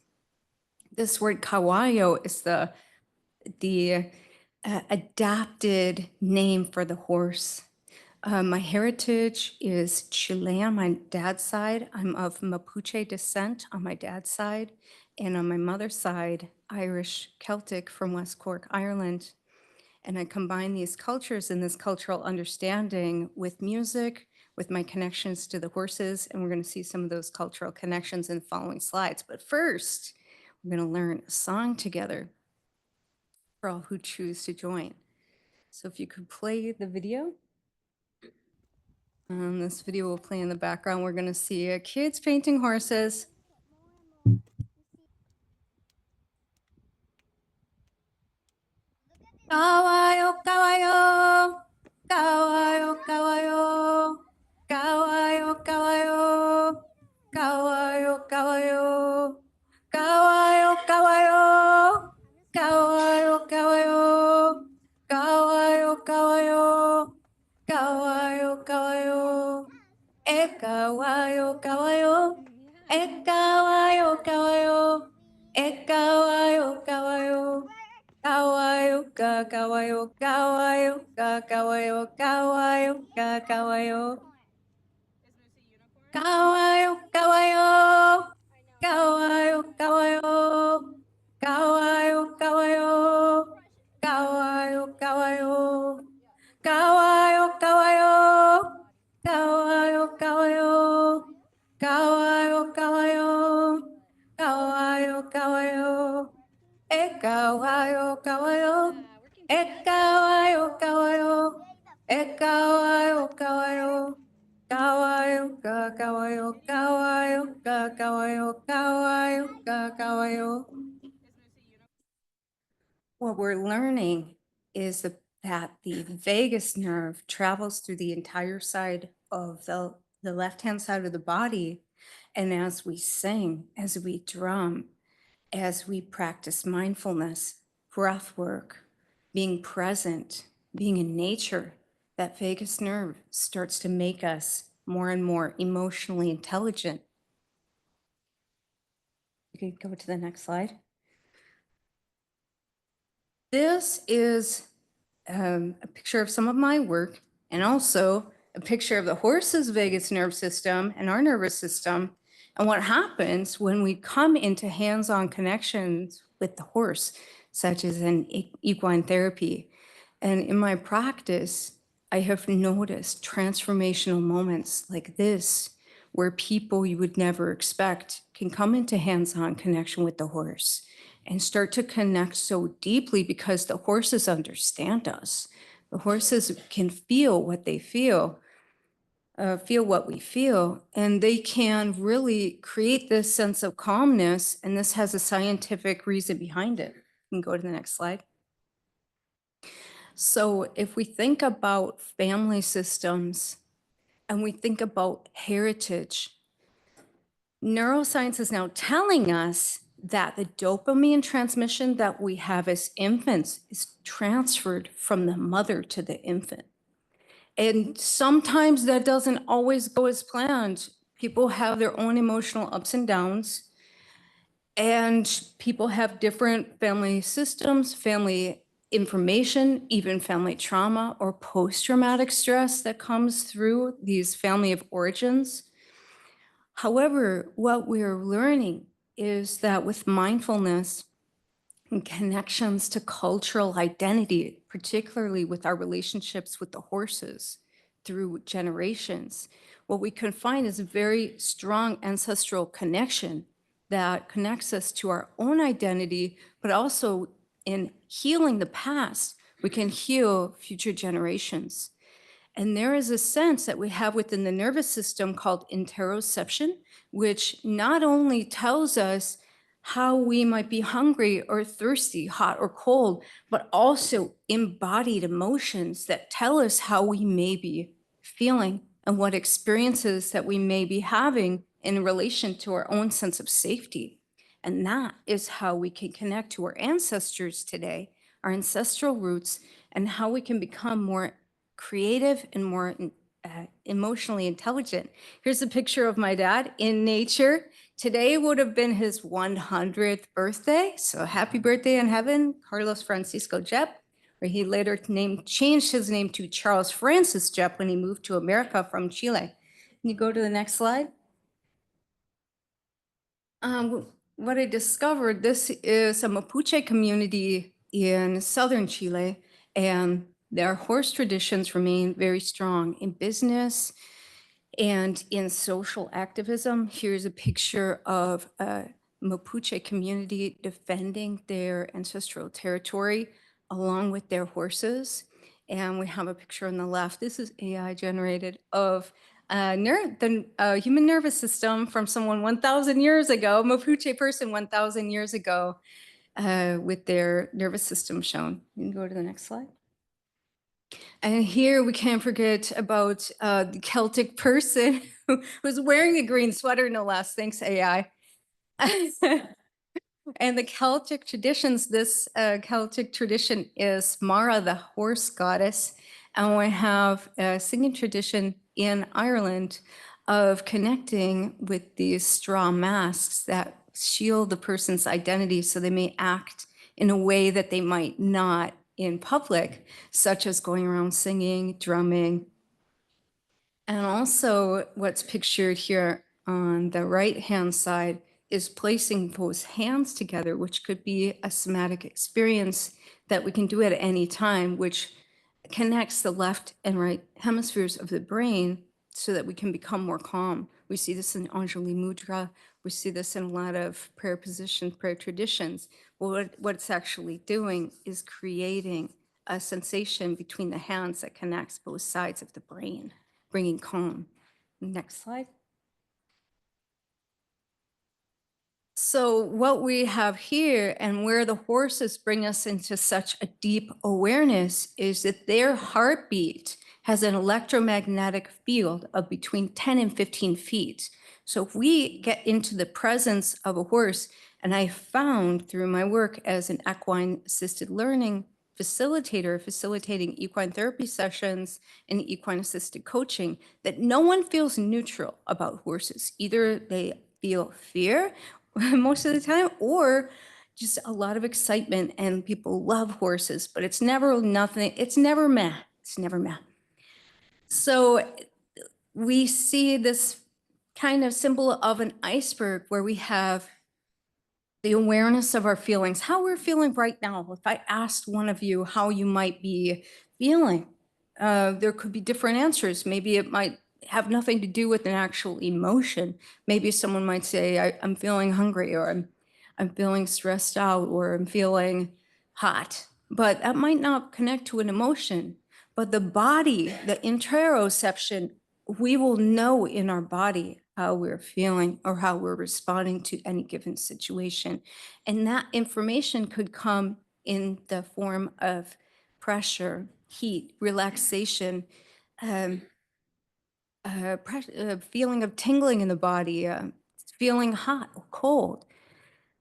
This word kawayo is the adapted name for the horse. My heritage is Chilean on my dad's side. I'm of Mapuche descent on my dad's side, and on my mother's side, Irish Celtic from West Cork, Ireland. And I combine these cultures and this cultural understanding with music, with my connections to the horses, and we're going to see some of those cultural connections in the following slides. But first, we're going to learn a song together for all who choose to join. So if you could play the video. This video will play in the background. We're going to see kids painting horses. Caballo, caballo, caballo, caballo, caballo, caballo, caballo, caballo, caballo, caballo, caballo, caballo, caballo, caballo, caballo, caballo. Caballo, caballo, caballo, caballo, caballo, caballo, caballo, caballo, caballo, caballo, caballo, caballo. Caballo, caballo, caballo, caballo, caballo, caballo, caballo, caballo, caballo, caballo. Caballo, caballo, caballo, caballo, caballo, caballo, caballo, caballo, caballo, caballo, caballo, caballo, caballo, caballo, caballo, caballo, caballo, caballo. What we're learning is that the vagus nerve travels through the entire side of the left-hand side of the body. And as we sing, as we drum, as we practice mindfulness, breath work, being present, being in nature, that vagus nerve starts to make us more and more emotionally intelligent. You can go to the next slide. This is a picture of some of my work and also a picture of the horse's vagus nerve system and our nervous system and what happens when we come into hands-on connections with the horse, such as in equine therapy. And in my practice, I have noticed transformational moments like this, where people you would never expect can come into hands-on connection with the horse and start to connect so deeply because the horses understand us. The horses can feel what they feel what we feel, and they can really create this sense of calmness, and this has a scientific reason behind it. You can go to the next slide. So if we think about family systems and we think about heritage, neuroscience is now telling us that the dopamine transmission that we have as infants is transferred from the mother to the infant. And sometimes that doesn't always go as planned. People have their own emotional ups and downs, and people have different family systems, family information, even family trauma or post-traumatic stress that comes through these family of origins. However, what we're learning is that with mindfulness and connections to cultural identity, particularly with our relationships with the horses through generations, what we can find is a very strong ancestral connection that connects us to our own identity, but also in healing the past, we can heal future generations. And there is a sense that we have within the nervous system called interoception, which not only tells us how we might be hungry or thirsty, hot or cold, but also embodied emotions that tell us how we may be feeling and what experiences that we may be having in relation to our own sense of safety. And that is how we can connect to our ancestors today, our ancestral roots, and how we can become more creative and more emotionally intelligent. Here's a picture of my dad in nature. Today would have been his 100th birthday. So happy birthday in heaven, Carlos Francisco Gepp, where he later changed his name to Charles Francis Gepp when he moved to America from Chile. Can you go to the next slide? What I discovered, this is a Mapuche community in southern Chile, and their horse traditions remain very strong in business and in social activism. Here's a picture of a Mapuche community defending their ancestral territory along with their horses. And we have a picture on the left. This is AI generated of the human nervous system from someone 1,000 years ago, Mapuche person 1,000 years ago, with their nervous system shown. You can go to the next slide. And here we can't forget about the Celtic person who's wearing a green sweater, no less. Thanks, AI. And the Celtic traditions, this Celtic tradition is Mara, the horse goddess. And we have a singing tradition in Ireland of connecting with these straw masks that shield the person's identity so they may act in a way that they might not in public, such as going around singing, drumming. And also what's pictured here on the right-hand side is placing both hands together, which could be a somatic experience that we can do at any time, which connects the left and right hemispheres of the brain so that we can become more calm. We see this in Anjali Mudra. We see this in a lot of prayer positions, prayer traditions. Well, what it's actually doing is creating a sensation between the hands that connects both sides of the brain, bringing calm. Next slide. So what we have here and where the horses bring us into such a deep awareness is that their heartbeat has an electromagnetic field of between 10 and 15 feet. So if we get into the presence of a horse, and I found through my work as an equine assisted learning facilitator, facilitating equine therapy sessions and equine assisted coaching, that no one feels neutral about horses. Either they feel fear most of the time, or just a lot of excitement, and people love horses, but it's never nothing, it's never meh, it's never meh. So we see this kind of symbol of an iceberg where we have the awareness of our feelings, how we're feeling right now. If I asked one of you how you might be feeling, there could be different answers. Maybe it might have nothing to do with an actual emotion. Maybe someone might say, I'm feeling hungry, or I'm feeling stressed out, or I'm feeling hot. But that might not connect to an emotion. But the body, the interoception, we will know in our body how we're feeling or how we're responding to any given situation. And that information could come in the form of pressure, heat, relaxation, feeling of tingling in the body, feeling hot or cold.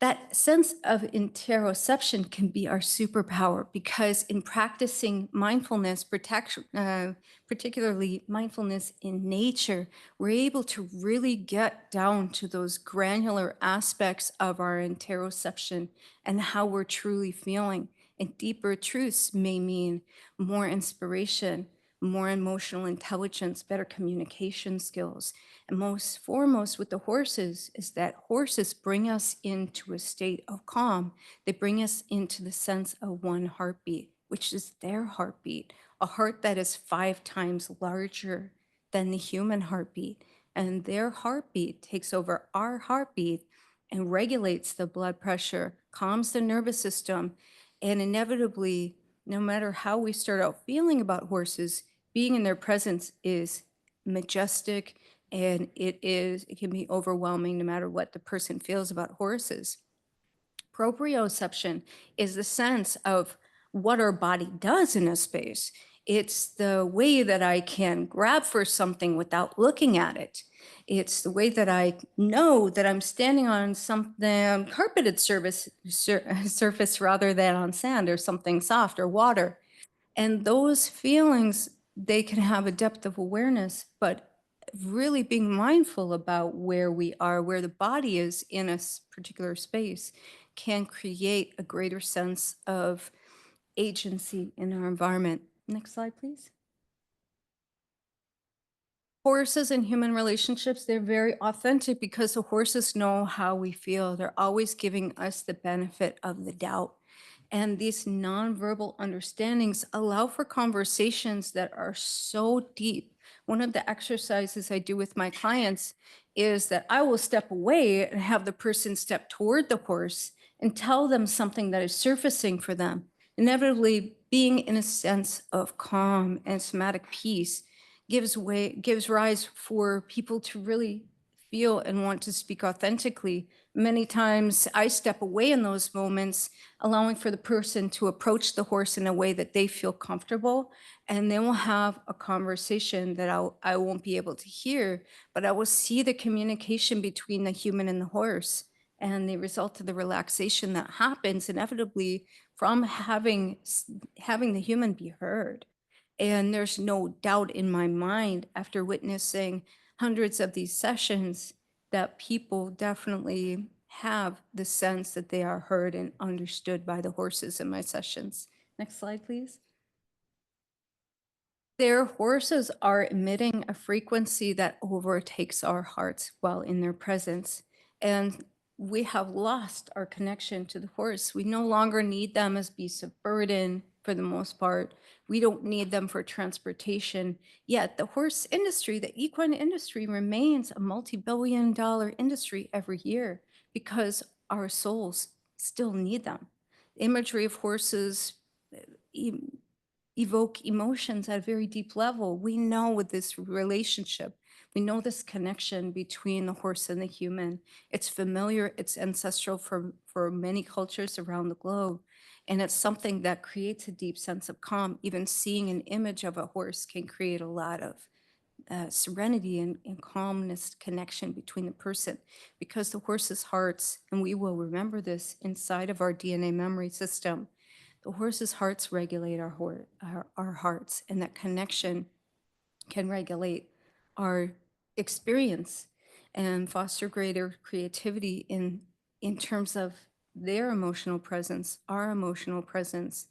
That sense of interoception can be our superpower, because in practicing mindfulness, particularly mindfulness in nature, we're able to really get down to those granular aspects of our interoception and how we're truly feeling. And deeper truths may mean more inspiration, more emotional intelligence, better communication skills. And most foremost with the horses is that horses bring us into a state of calm. They bring us into the sense of one heartbeat, which is their heartbeat, a heart that is 5 times larger than the human heartbeat. And their heartbeat takes over our heartbeat and regulates the blood pressure, calms the nervous system, and inevitably, no matter how we start out feeling about horses, being in their presence is majestic, and it can be overwhelming no matter what the person feels about horses. Proprioception is the sense of what our body does in a space. It's the way that I can grab for something without looking at it. It's the way that I know that I'm standing on something carpeted surface rather than on sand or something soft or water. And those feelings, they can have a depth of awareness, but really being mindful about where we are, where the body is in a particular space, can create a greater sense of agency in our environment. Next slide, please. Horses and human relationships, they're very authentic because the horses know how we feel. They're always giving us the benefit of the doubt. And these nonverbal understandings allow for conversations that are so deep. One of the exercises I do with my clients is that I will step away and have the person step toward the horse and tell them something that is surfacing for them. Inevitably, being in a sense of calm and somatic peace gives rise for people to really feel and want to speak authentically. Many times I step away in those moments, allowing for the person to approach the horse in a way that they feel comfortable, and they will have a conversation that I won't be able to hear, but I will see the communication between the human and the horse, and the result of the relaxation that happens inevitably from having the human be heard. And there's no doubt in my mind, after witnessing hundreds of these sessions, that people definitely have the sense that they are heard and understood by the horses in my sessions. Next slide, please. Their horses are emitting a frequency that overtakes our hearts while in their presence. And we have lost our connection to the horse. We no longer need them as beasts of burden for the most part. We don't need them for transportation. Yet the horse industry, the equine industry, remains a multi-billion-dollar industry every year because our souls still need them. The imagery of horses evoke emotions at a very deep level. We know with this relationship We know this connection between the horse and the human. It's familiar, it's ancestral for many cultures around the globe. And it's something that creates a deep sense of calm. Even seeing an image of a horse can create a lot of serenity and calmness connection between the person, because the horse's hearts, and we will remember this inside of our DNA memory system, the horse's hearts regulate our hearts, and that connection can regulate our experience and foster greater creativity in terms of their emotional presence, our emotional presence.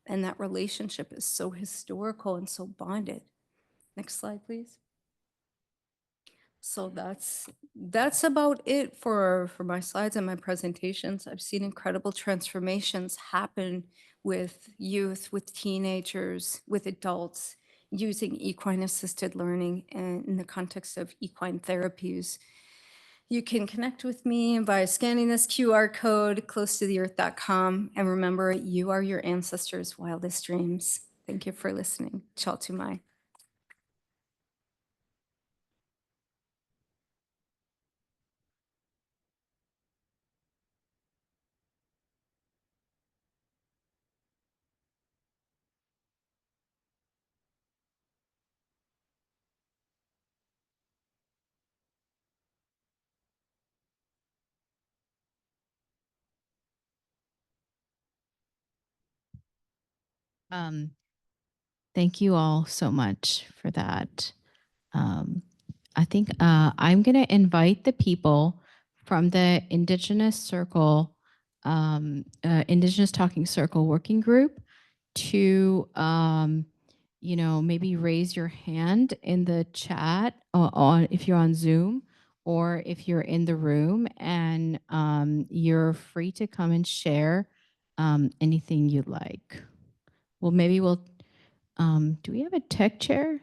And that relationship is so historical and so bonded. Next slide, please. So that's about it for my slides and my presentations. I've seen incredible transformations happen with youth, with teenagers, with adults using equine assisted learning and in the context of equine therapies. You can connect with me by scanning this QR code, closetotheearth.com. And remember, you are your ancestors' wildest dreams. Thank you for listening. Ciao to mai. Thank you all so much for that. I think I'm going to invite the people from the Indigenous Circle, Indigenous Talking Circle Working Group to, maybe raise your hand in the chat on if you're on Zoom or if you're in the room, and you're free to come and share anything you'd like. Well, maybe we'll, do we have a tech chair?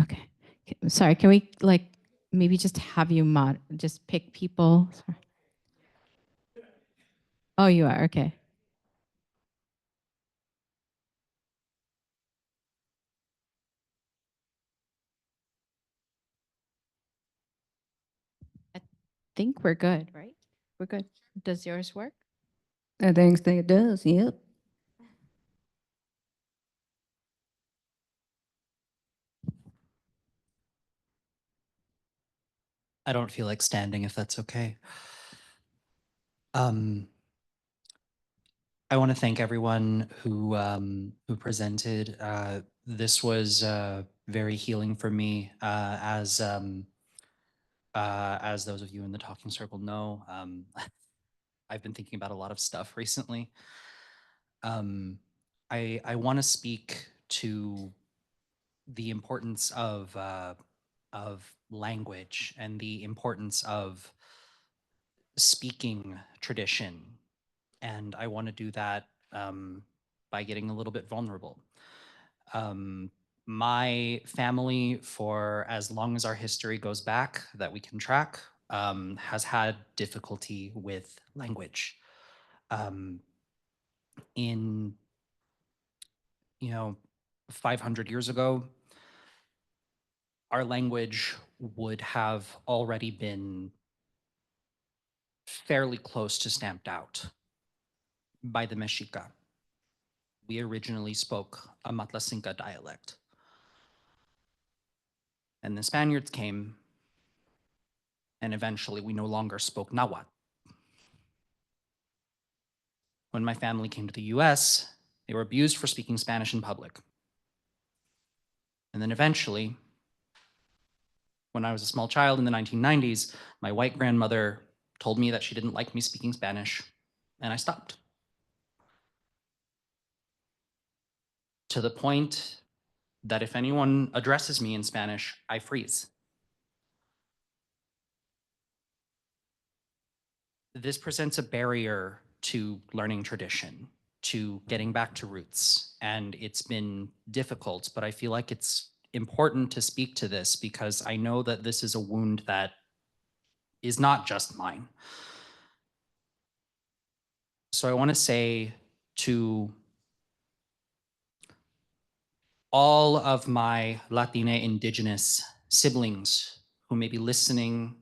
Okay. Sorry, can we maybe just have you just pick people? Sorry. Oh, you are, okay. I think we're good, right? We're good. Does yours work? I think it does, yep. I don't feel like standing, if that's okay. I want to thank everyone who presented. This was very healing for me, as those of you in the talking circle know. I've been thinking about a lot of stuff recently. I want to speak to the importance of language and the importance of speaking tradition. And I want to do that by getting a little bit vulnerable. My family, for as long as our history goes back that we can track, has had difficulty with language. In 500 years ago, our language would have already been fairly close to stamped out by the Mexica. We originally spoke a Matlasinca dialect. And the Spaniards came, and eventually we no longer spoke Nahuatl. When my family came to the US, they were abused for speaking Spanish in public. And then eventually, when I was a small child in the 1990s, my white grandmother told me that she didn't like me speaking Spanish, and I stopped. To the point that if anyone addresses me in Spanish, I freeze. This presents a barrier to learning tradition, to getting back to roots, and it's been difficult, but I feel like it's important to speak to this because I know that this is a wound that is not just mine. So I want to say to all of my Latina Indigenous siblings who may be listening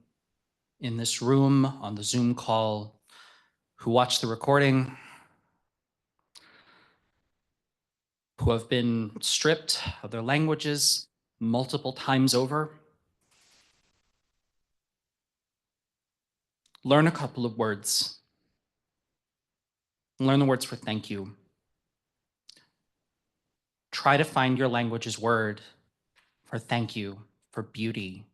in this room, on the Zoom call, who watch the recording, who have been stripped of their languages multiple times over. Learn a couple of words. Learn the words for thank you. Try to find your language's word for thank you, for beauty,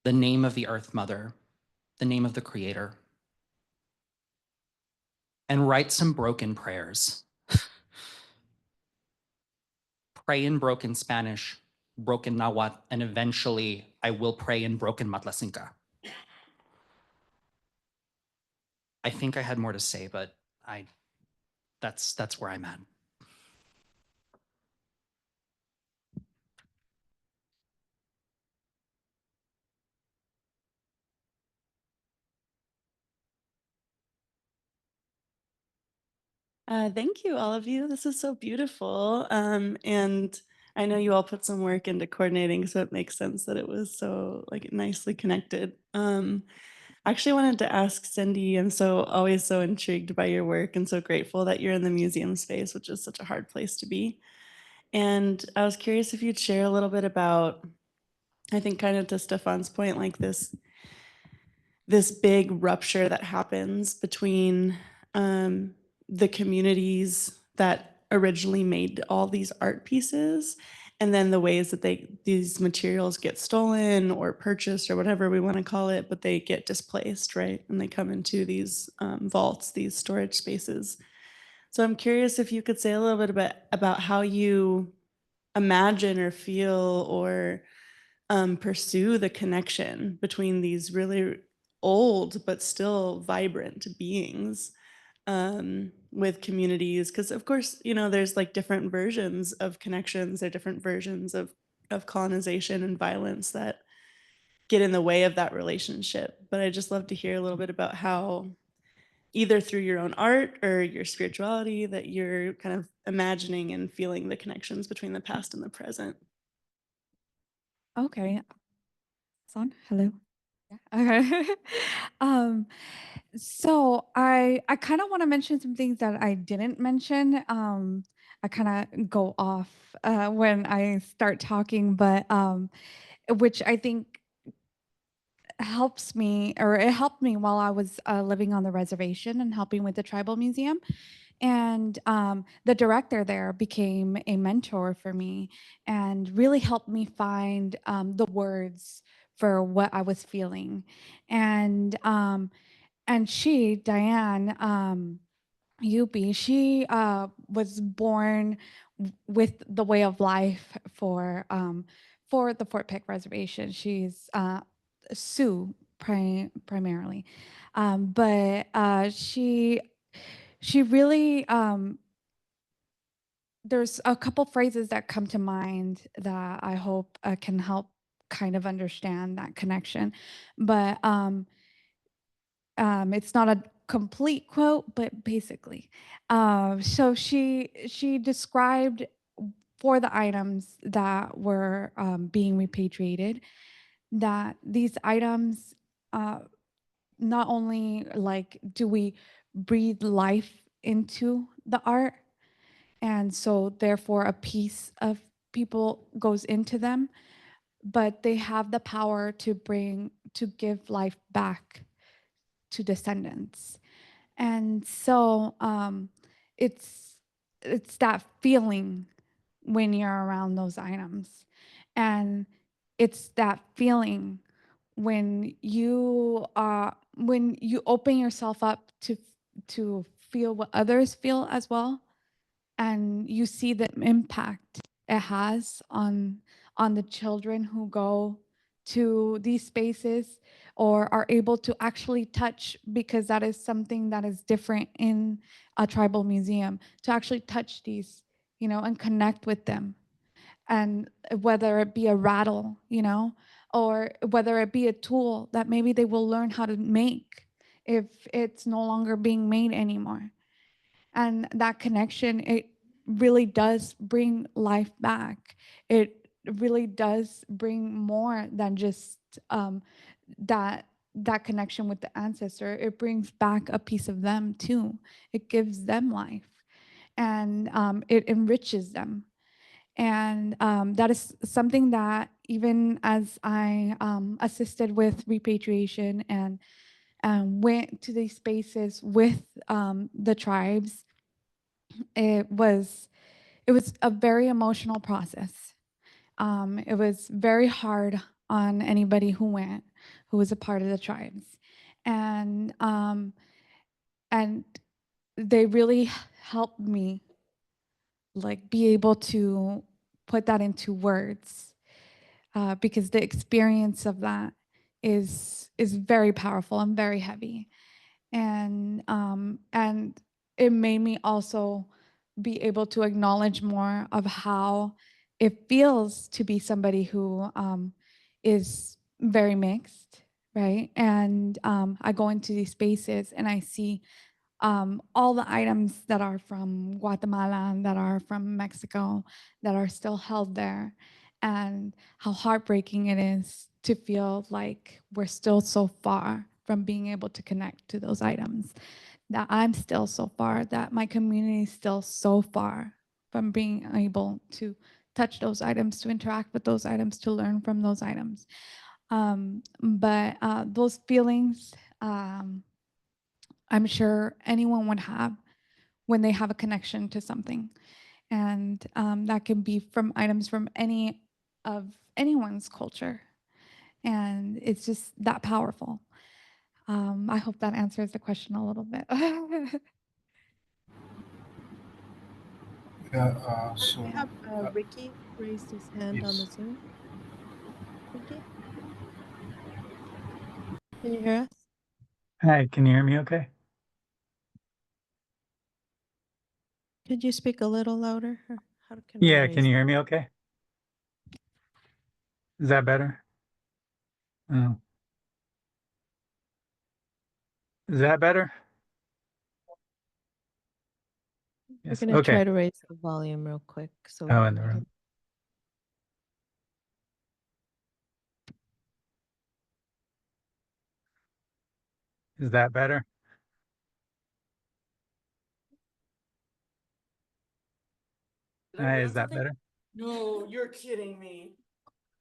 the name of the Earth Mother, the name of the Creator. And write some broken prayers. Pray in broken Spanish, broken Nahuatl, and eventually I will pray in broken Matlasinca. I think I had more to say, but that's where I'm at. Thank you, all of you. This is so beautiful. And I know you all put some work into coordinating, so it makes sense that it was so like nicely connected. I actually wanted to ask Cindy, I'm always so intrigued by your work and so grateful that you're in the museum space, which is such a hard place to be. And I was curious if you'd share a little bit about, I think kind of to Stefan's point, like this big rupture that happens between the communities that originally made all these art pieces and then the ways that these materials get stolen or purchased or whatever we want to call it, but they get displaced, right? And they come into these vaults, these storage spaces. So I'm curious if you could say a little bit about how you imagine or feel or pursue the connection between these really old but still vibrant beings with communities, because of course, you know, there's like different versions of connections, there are different versions of colonization and violence that get in the way of that relationship. But I just love to hear a little bit about how, either through your own art or your spirituality, that you're kind of imagining and feeling the connections between the past and the present. Okay. It's on. Hello. Okay. um, so I kind of want to mention some things that I didn't mention. I kind of go off when I start talking, but which I think helps me, or it helped me while I was living on the reservation and helping with the tribal museum. And the director there became a mentor for me and really helped me find the words for what I was feeling. And she, Diane Yupi, she was born with the way of life for the Fort Peck Reservation. She's Sioux primarily, but she really there's a couple phrases that come to mind that I hope can help kind of understand that connection. But it's not a complete quote, but basically. So she described for the items that were being repatriated, that these items, not only like do we breathe life into the art, and so therefore a piece of people goes into them, but they have the power to give life back to descendants. And so it's that feeling when you're around those items, and it's that feeling when you open yourself up to feel what others feel as well, and you see the impact it has on the children who go to these spaces or are able to actually touch, because that is something that is different in a tribal museum, to actually touch these, you know, and connect with them. And whether it be a rattle, you know, or whether it be a tool that maybe they will learn how to make if it's no longer being made anymore. And that connection, it really does bring life back. It really does bring more than just that connection with the ancestor. It brings back a piece of them too. It gives them life, and it enriches them. And that is something that even as I assisted with repatriation and went to these spaces with the tribes, it was a very emotional process. It was very hard on anybody who went, who was a part of the tribes, and they really helped me like be able to put that into words, because the experience of that is very powerful and very heavy, and it made me also be able to acknowledge more of how it feels to be somebody who is very mixed, right? And I go into these spaces and I see all the items that are from Guatemala and that are from Mexico that are still held there, and how heartbreaking it is to feel like we're still so far from being able to connect to those items, that I'm still so far, that my community is still so far from being able to touch those items, to interact with those items, to learn from those items. But those feelings, I'm sure anyone would have when they have a connection to something. And that can be from items from any of anyone's culture. And it's just that powerful. I hope that answers the question a little bit. Yeah, so We have Ricky raised his hand on the yes. Zoom. Ricky, can you hear us? Hi, can you hear me okay? Could you speak a little louder? Or how can we Yeah, raise can you that? hear me okay? Is that better? Oh. Is that better? We're Yes, gonna okay. try to raise the volume real quick. So Oh, in the room. Is that better? Hi, is that better? No, you're kidding me.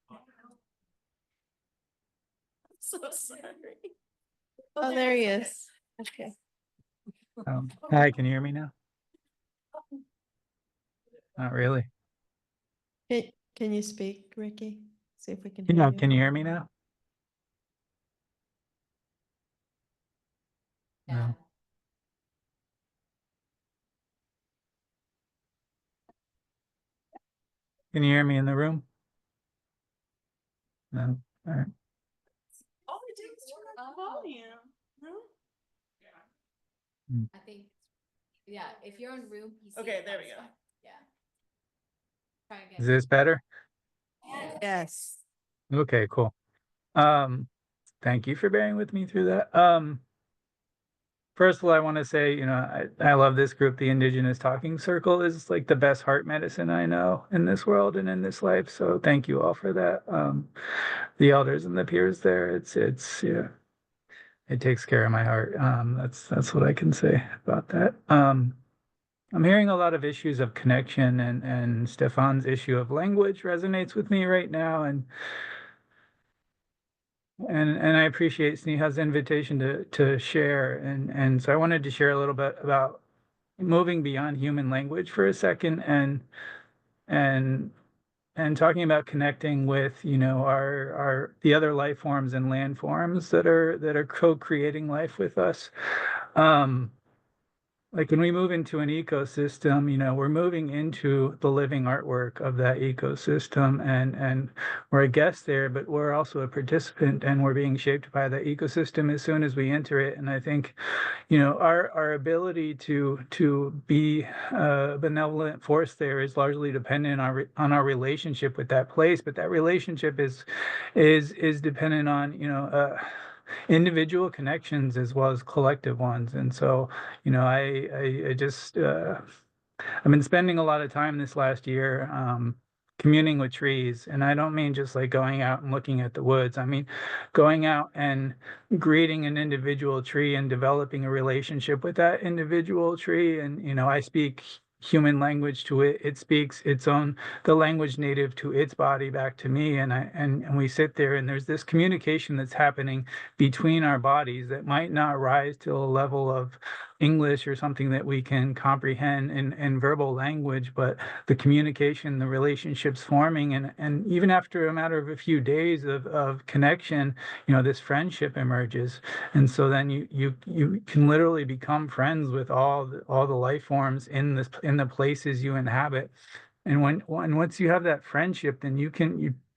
I'm so sorry. Oh, there he is. Okay. Hi, can you hear me now? Not really. Can you speak, Ricky? See if we can You hear know, you. can you hear me now? No. Can you hear me in the room? No. All right. All I did was turn up the volume. No? I think, yeah, if you're in room PC. Okay, there we go. Yeah. Try Is again. this better? Yes. Okay, cool. Thank you for bearing with me through that. First of all, I want to say, you know, I love this group. The Indigenous Talking Circle is like the best heart medicine I know in this world and in this life. So thank you all for that. The elders and the peers there, yeah, it takes care of my heart. That's what I can say about that. I'm hearing a lot of issues of connection, and Stefan's issue of language resonates with me right now, and I appreciate Sneha's invitation to share, and so I wanted to share a little bit about moving beyond human language for a second, and talking about connecting with, you know, our the other life forms and landforms that are co-creating life with us. Like when we move into an ecosystem, you know, we're moving into the living artwork of that ecosystem, and we're a guest there, but we're also a participant, and we're being shaped by the ecosystem as soon as we enter it. And I think, you know, our ability to be a benevolent force there is largely dependent on our relationship with that place, but that relationship is dependent on, you know, individual connections as well as collective ones. And so, you know, I just I've been spending a lot of time this last year communing with trees. And I don't mean just like going out and looking at the woods. I mean going out and greeting an individual tree and developing a relationship with that individual tree. And, you know, I speak human language to it. It speaks its own, the language native to its body back to me. And we sit there and there's this communication that's happening between our bodies that might not rise to a level of English or something that we can comprehend in verbal language, but the communication, the relationships forming, and even after a matter of a few days of connection, you know, this friendship emerges. And so then you can literally become friends with all the life forms in the places you inhabit. And once you have that friendship, then you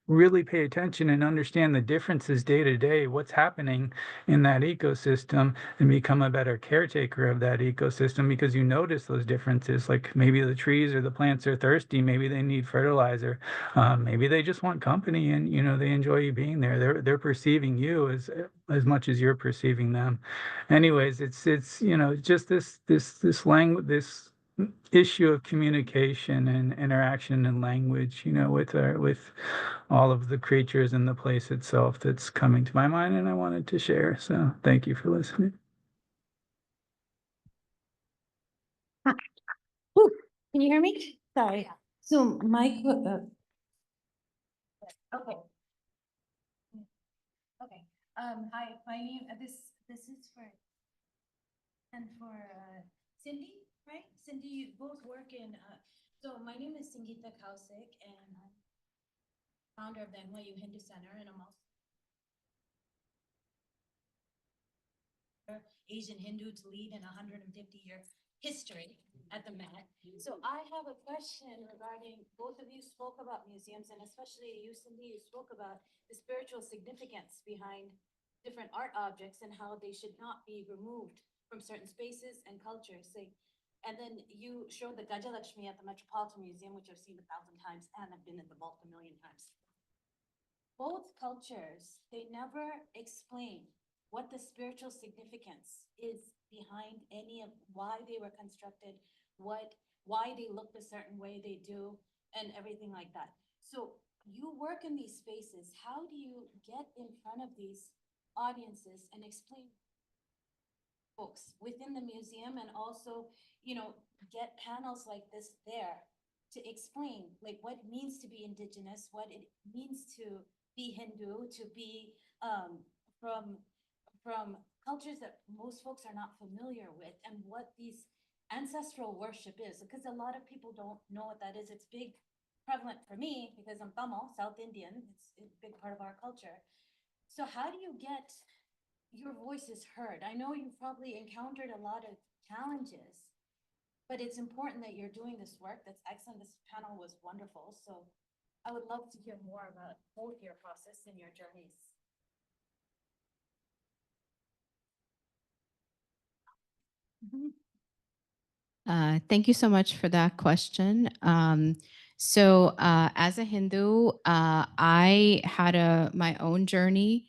really pay attention and understand the differences day to day, what's happening in that ecosystem, and become a better caretaker of that ecosystem because you notice those differences. Like maybe the trees or the plants are thirsty, maybe they need fertilizer, maybe they just want company, and you know they enjoy you being there. They're perceiving you as much as you're perceiving them. Anyways, it's you know just this language, this issue of communication and interaction and language, you know, with all of the creatures in the place itself that's coming to my mind, and I wanted to share. So thank you for listening. Ooh, can you hear me? Sorry. So my, okay. Okay. Hi, my name, this is for, and for Cindy, right? Cindy, you both work in, so my name is Sangeeta Kausik, and I'm founder of the NYU Hindu Center, and I'm also Asian Hindu to lead in 150-year history at the Met. So I have a question regarding, both of you spoke about museums, and especially you, Cindy, you spoke about the spiritual significance behind different art objects and how they should not be removed from certain spaces and cultures. And then you showed the Gajalakshmi at the Metropolitan Museum, which I've seen 1,000 times, and I've been in the vault 1,000,000 times. Both cultures, they never explain what the spiritual significance is behind any of why they were constructed, why they look a certain way they do, and everything like that. So you work in these spaces. How do you get in front of these audiences and explain folks within the museum, and also, you know, get panels like this there to explain like what it means to be Indigenous, what it means to be Hindu, to be from cultures that most folks are not familiar with, and what these ancestral worship is, because a lot of people don't know what that is. It's big, prevalent for me because I'm Tamil, South Indian. It's a big part of our culture. So how do you get your voices heard? I know you've probably encountered a lot of challenges, but it's important that you're doing this work. That's excellent. This panel was wonderful. So I would love to hear more about both your process and your journeys. Thank you so much for that question. As a Hindu, I had my own journey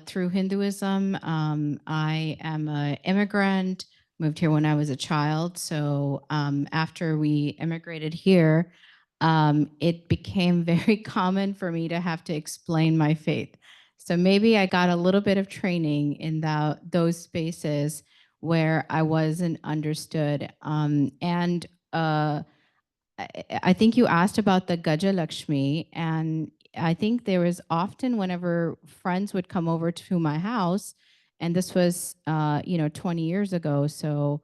through Hinduism. I am an immigrant, moved here when I was a child. So after we immigrated here, it became very common for me to have to explain my faith. So maybe I got a little bit of training in those spaces where I wasn't understood. I think you asked about the Gaja Lakshmi, and I think there was often whenever friends would come over to my house, and this was 20 years ago, so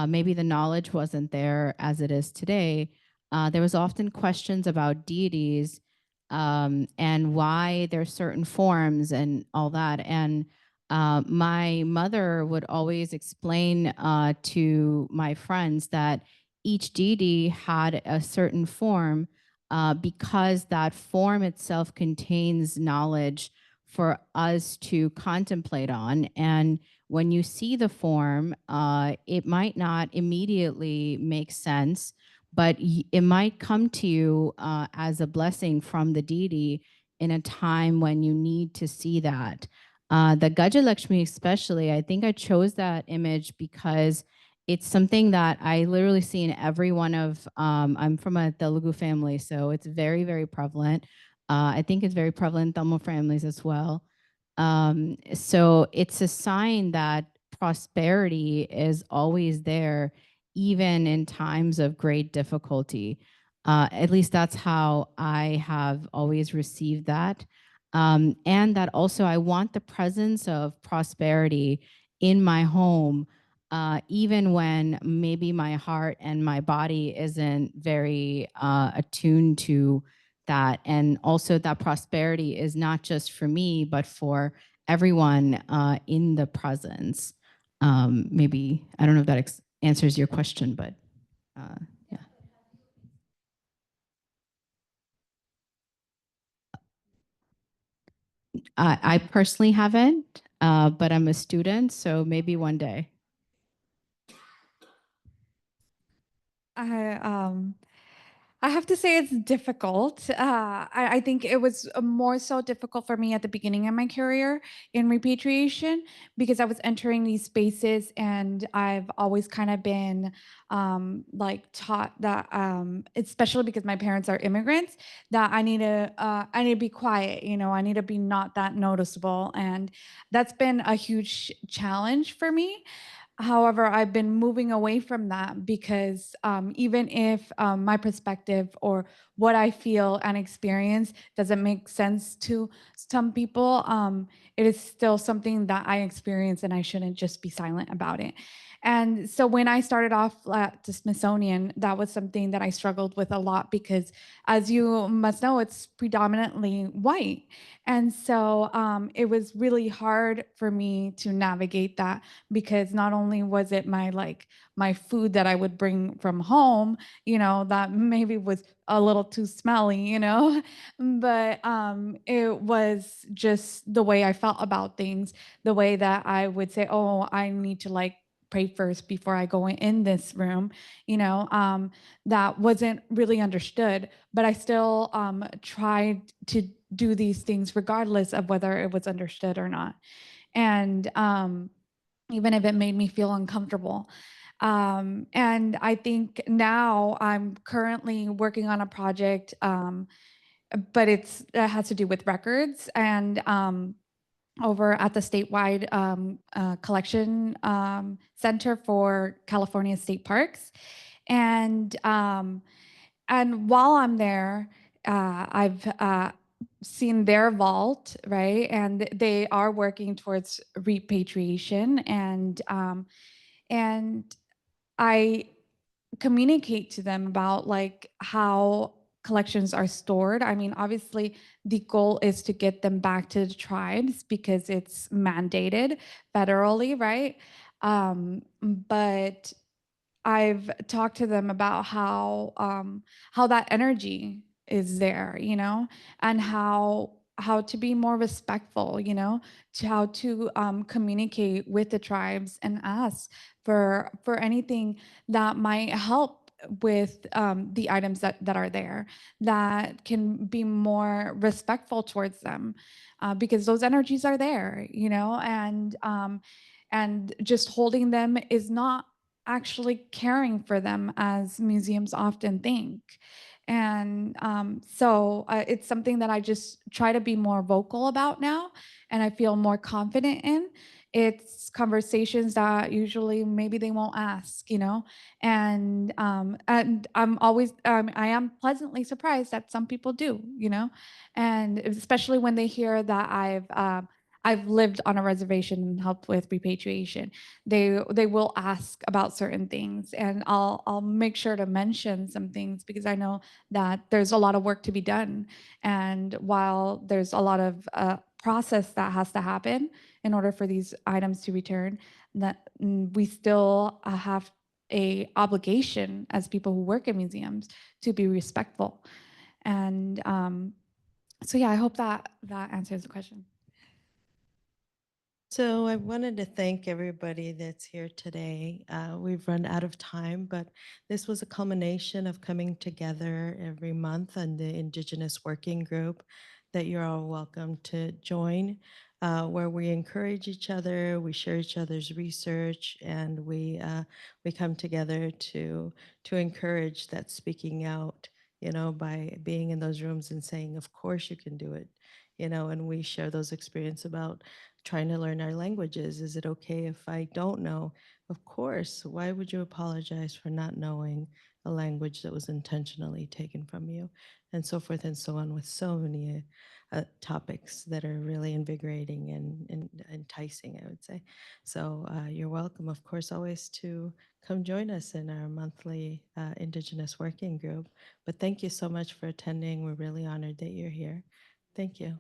maybe the knowledge wasn't there as it is today. There was often questions about deities and why there's certain forms and all that. And my mother would always explain to my friends that each deity had a certain form because that form itself contains knowledge for us to contemplate on. And when you see the form, it might not immediately make sense, but it might come to you as a blessing from the deity in a time when you need to see that. The Gaja Lakshmi especially, I think I chose that image because it's something that I literally see in every one of, I'm from a Telugu family, so it's very, very prevalent. I think it's very prevalent in Tamil families as well. So it's a sign that prosperity is always there, even in times of great difficulty. At least that's how I have always received that. And that also I want the presence of prosperity in my home, even when maybe my heart and my body isn't very attuned to that. And also that prosperity is not just for me, but for everyone in the presence. Maybe, I don't know if that answers your question, but yeah. I personally haven't, but I'm a student, so maybe one day. I have to say it's difficult. I think it was more so difficult for me at the beginning of my career in repatriation because I was entering these spaces and I've always kind of been like taught that, especially because my parents are immigrants, that I need to be quiet. You know, I need to be not that noticeable, and that's been a huge challenge for me. However, I've been moving away from that because even if my perspective or what I feel and experience doesn't make sense to some people, it is still something that I experience and I shouldn't just be silent about it. And so when I started off at the Smithsonian, that was something that I struggled with a lot because, as you must know, it's predominantly white. And so it was really hard for me to navigate that because not only was it my food that I would bring from home, you know, that maybe was a little too smelly, you know, but it was just the way I felt about things, the way that I would say, oh, I need to like pray first before I go in this room, you know, that wasn't really understood, but I still tried to do these things regardless of whether it was understood or not. And even if it made me feel uncomfortable. And I think now I'm currently working on a project, but it has to do with records and over at the statewide collection center for California state parks. And while I'm there, I've seen their vault, right? And they are working towards repatriation, and I communicate to them about like how collections are stored. I mean, obviously, the goal is to get them back to the tribes because it's mandated federally, right? But I've talked to them about how that energy is there, you know, and how to be more respectful, you know, to how to communicate with the tribes and ask for anything that might help with the items that are there, that can be more respectful towards them, because those energies are there, you know, and just holding them is not actually caring for them as museums often think. And so it's something that I just try to be more vocal about now, and I feel more confident in. It's conversations that usually maybe they won't ask, you know, and I'm always I am pleasantly surprised that some people do, you know, and especially when they hear that I've lived on a reservation and helped with repatriation. They will ask about certain things, and I'll make sure to mention some things because I know that there's a lot of work to be done. And while there's a lot of process that has to happen in order for these items to return, that we still have a obligation as people who work in museums to be respectful. And so yeah, I hope that answers the question. So I wanted to thank everybody that's here today. We've run out of time, but this was a culmination of coming together every month on the Indigenous Working Group that you're all welcome to join. where we encourage each other, we share each other's research, and we come together to encourage that speaking out, by being in those rooms and saying, of course you can do it, and we share those experiences about trying to learn our languages. Is it okay if I don't know? Of course. Why would you apologize for not knowing a language that was intentionally taken from you? And so forth and so on, with so many topics that are really invigorating and enticing, I would say. So you're welcome, of course, always to come join us in our monthly Indigenous working group. But thank you so much for attending. We're really honored that you're here. Thank you.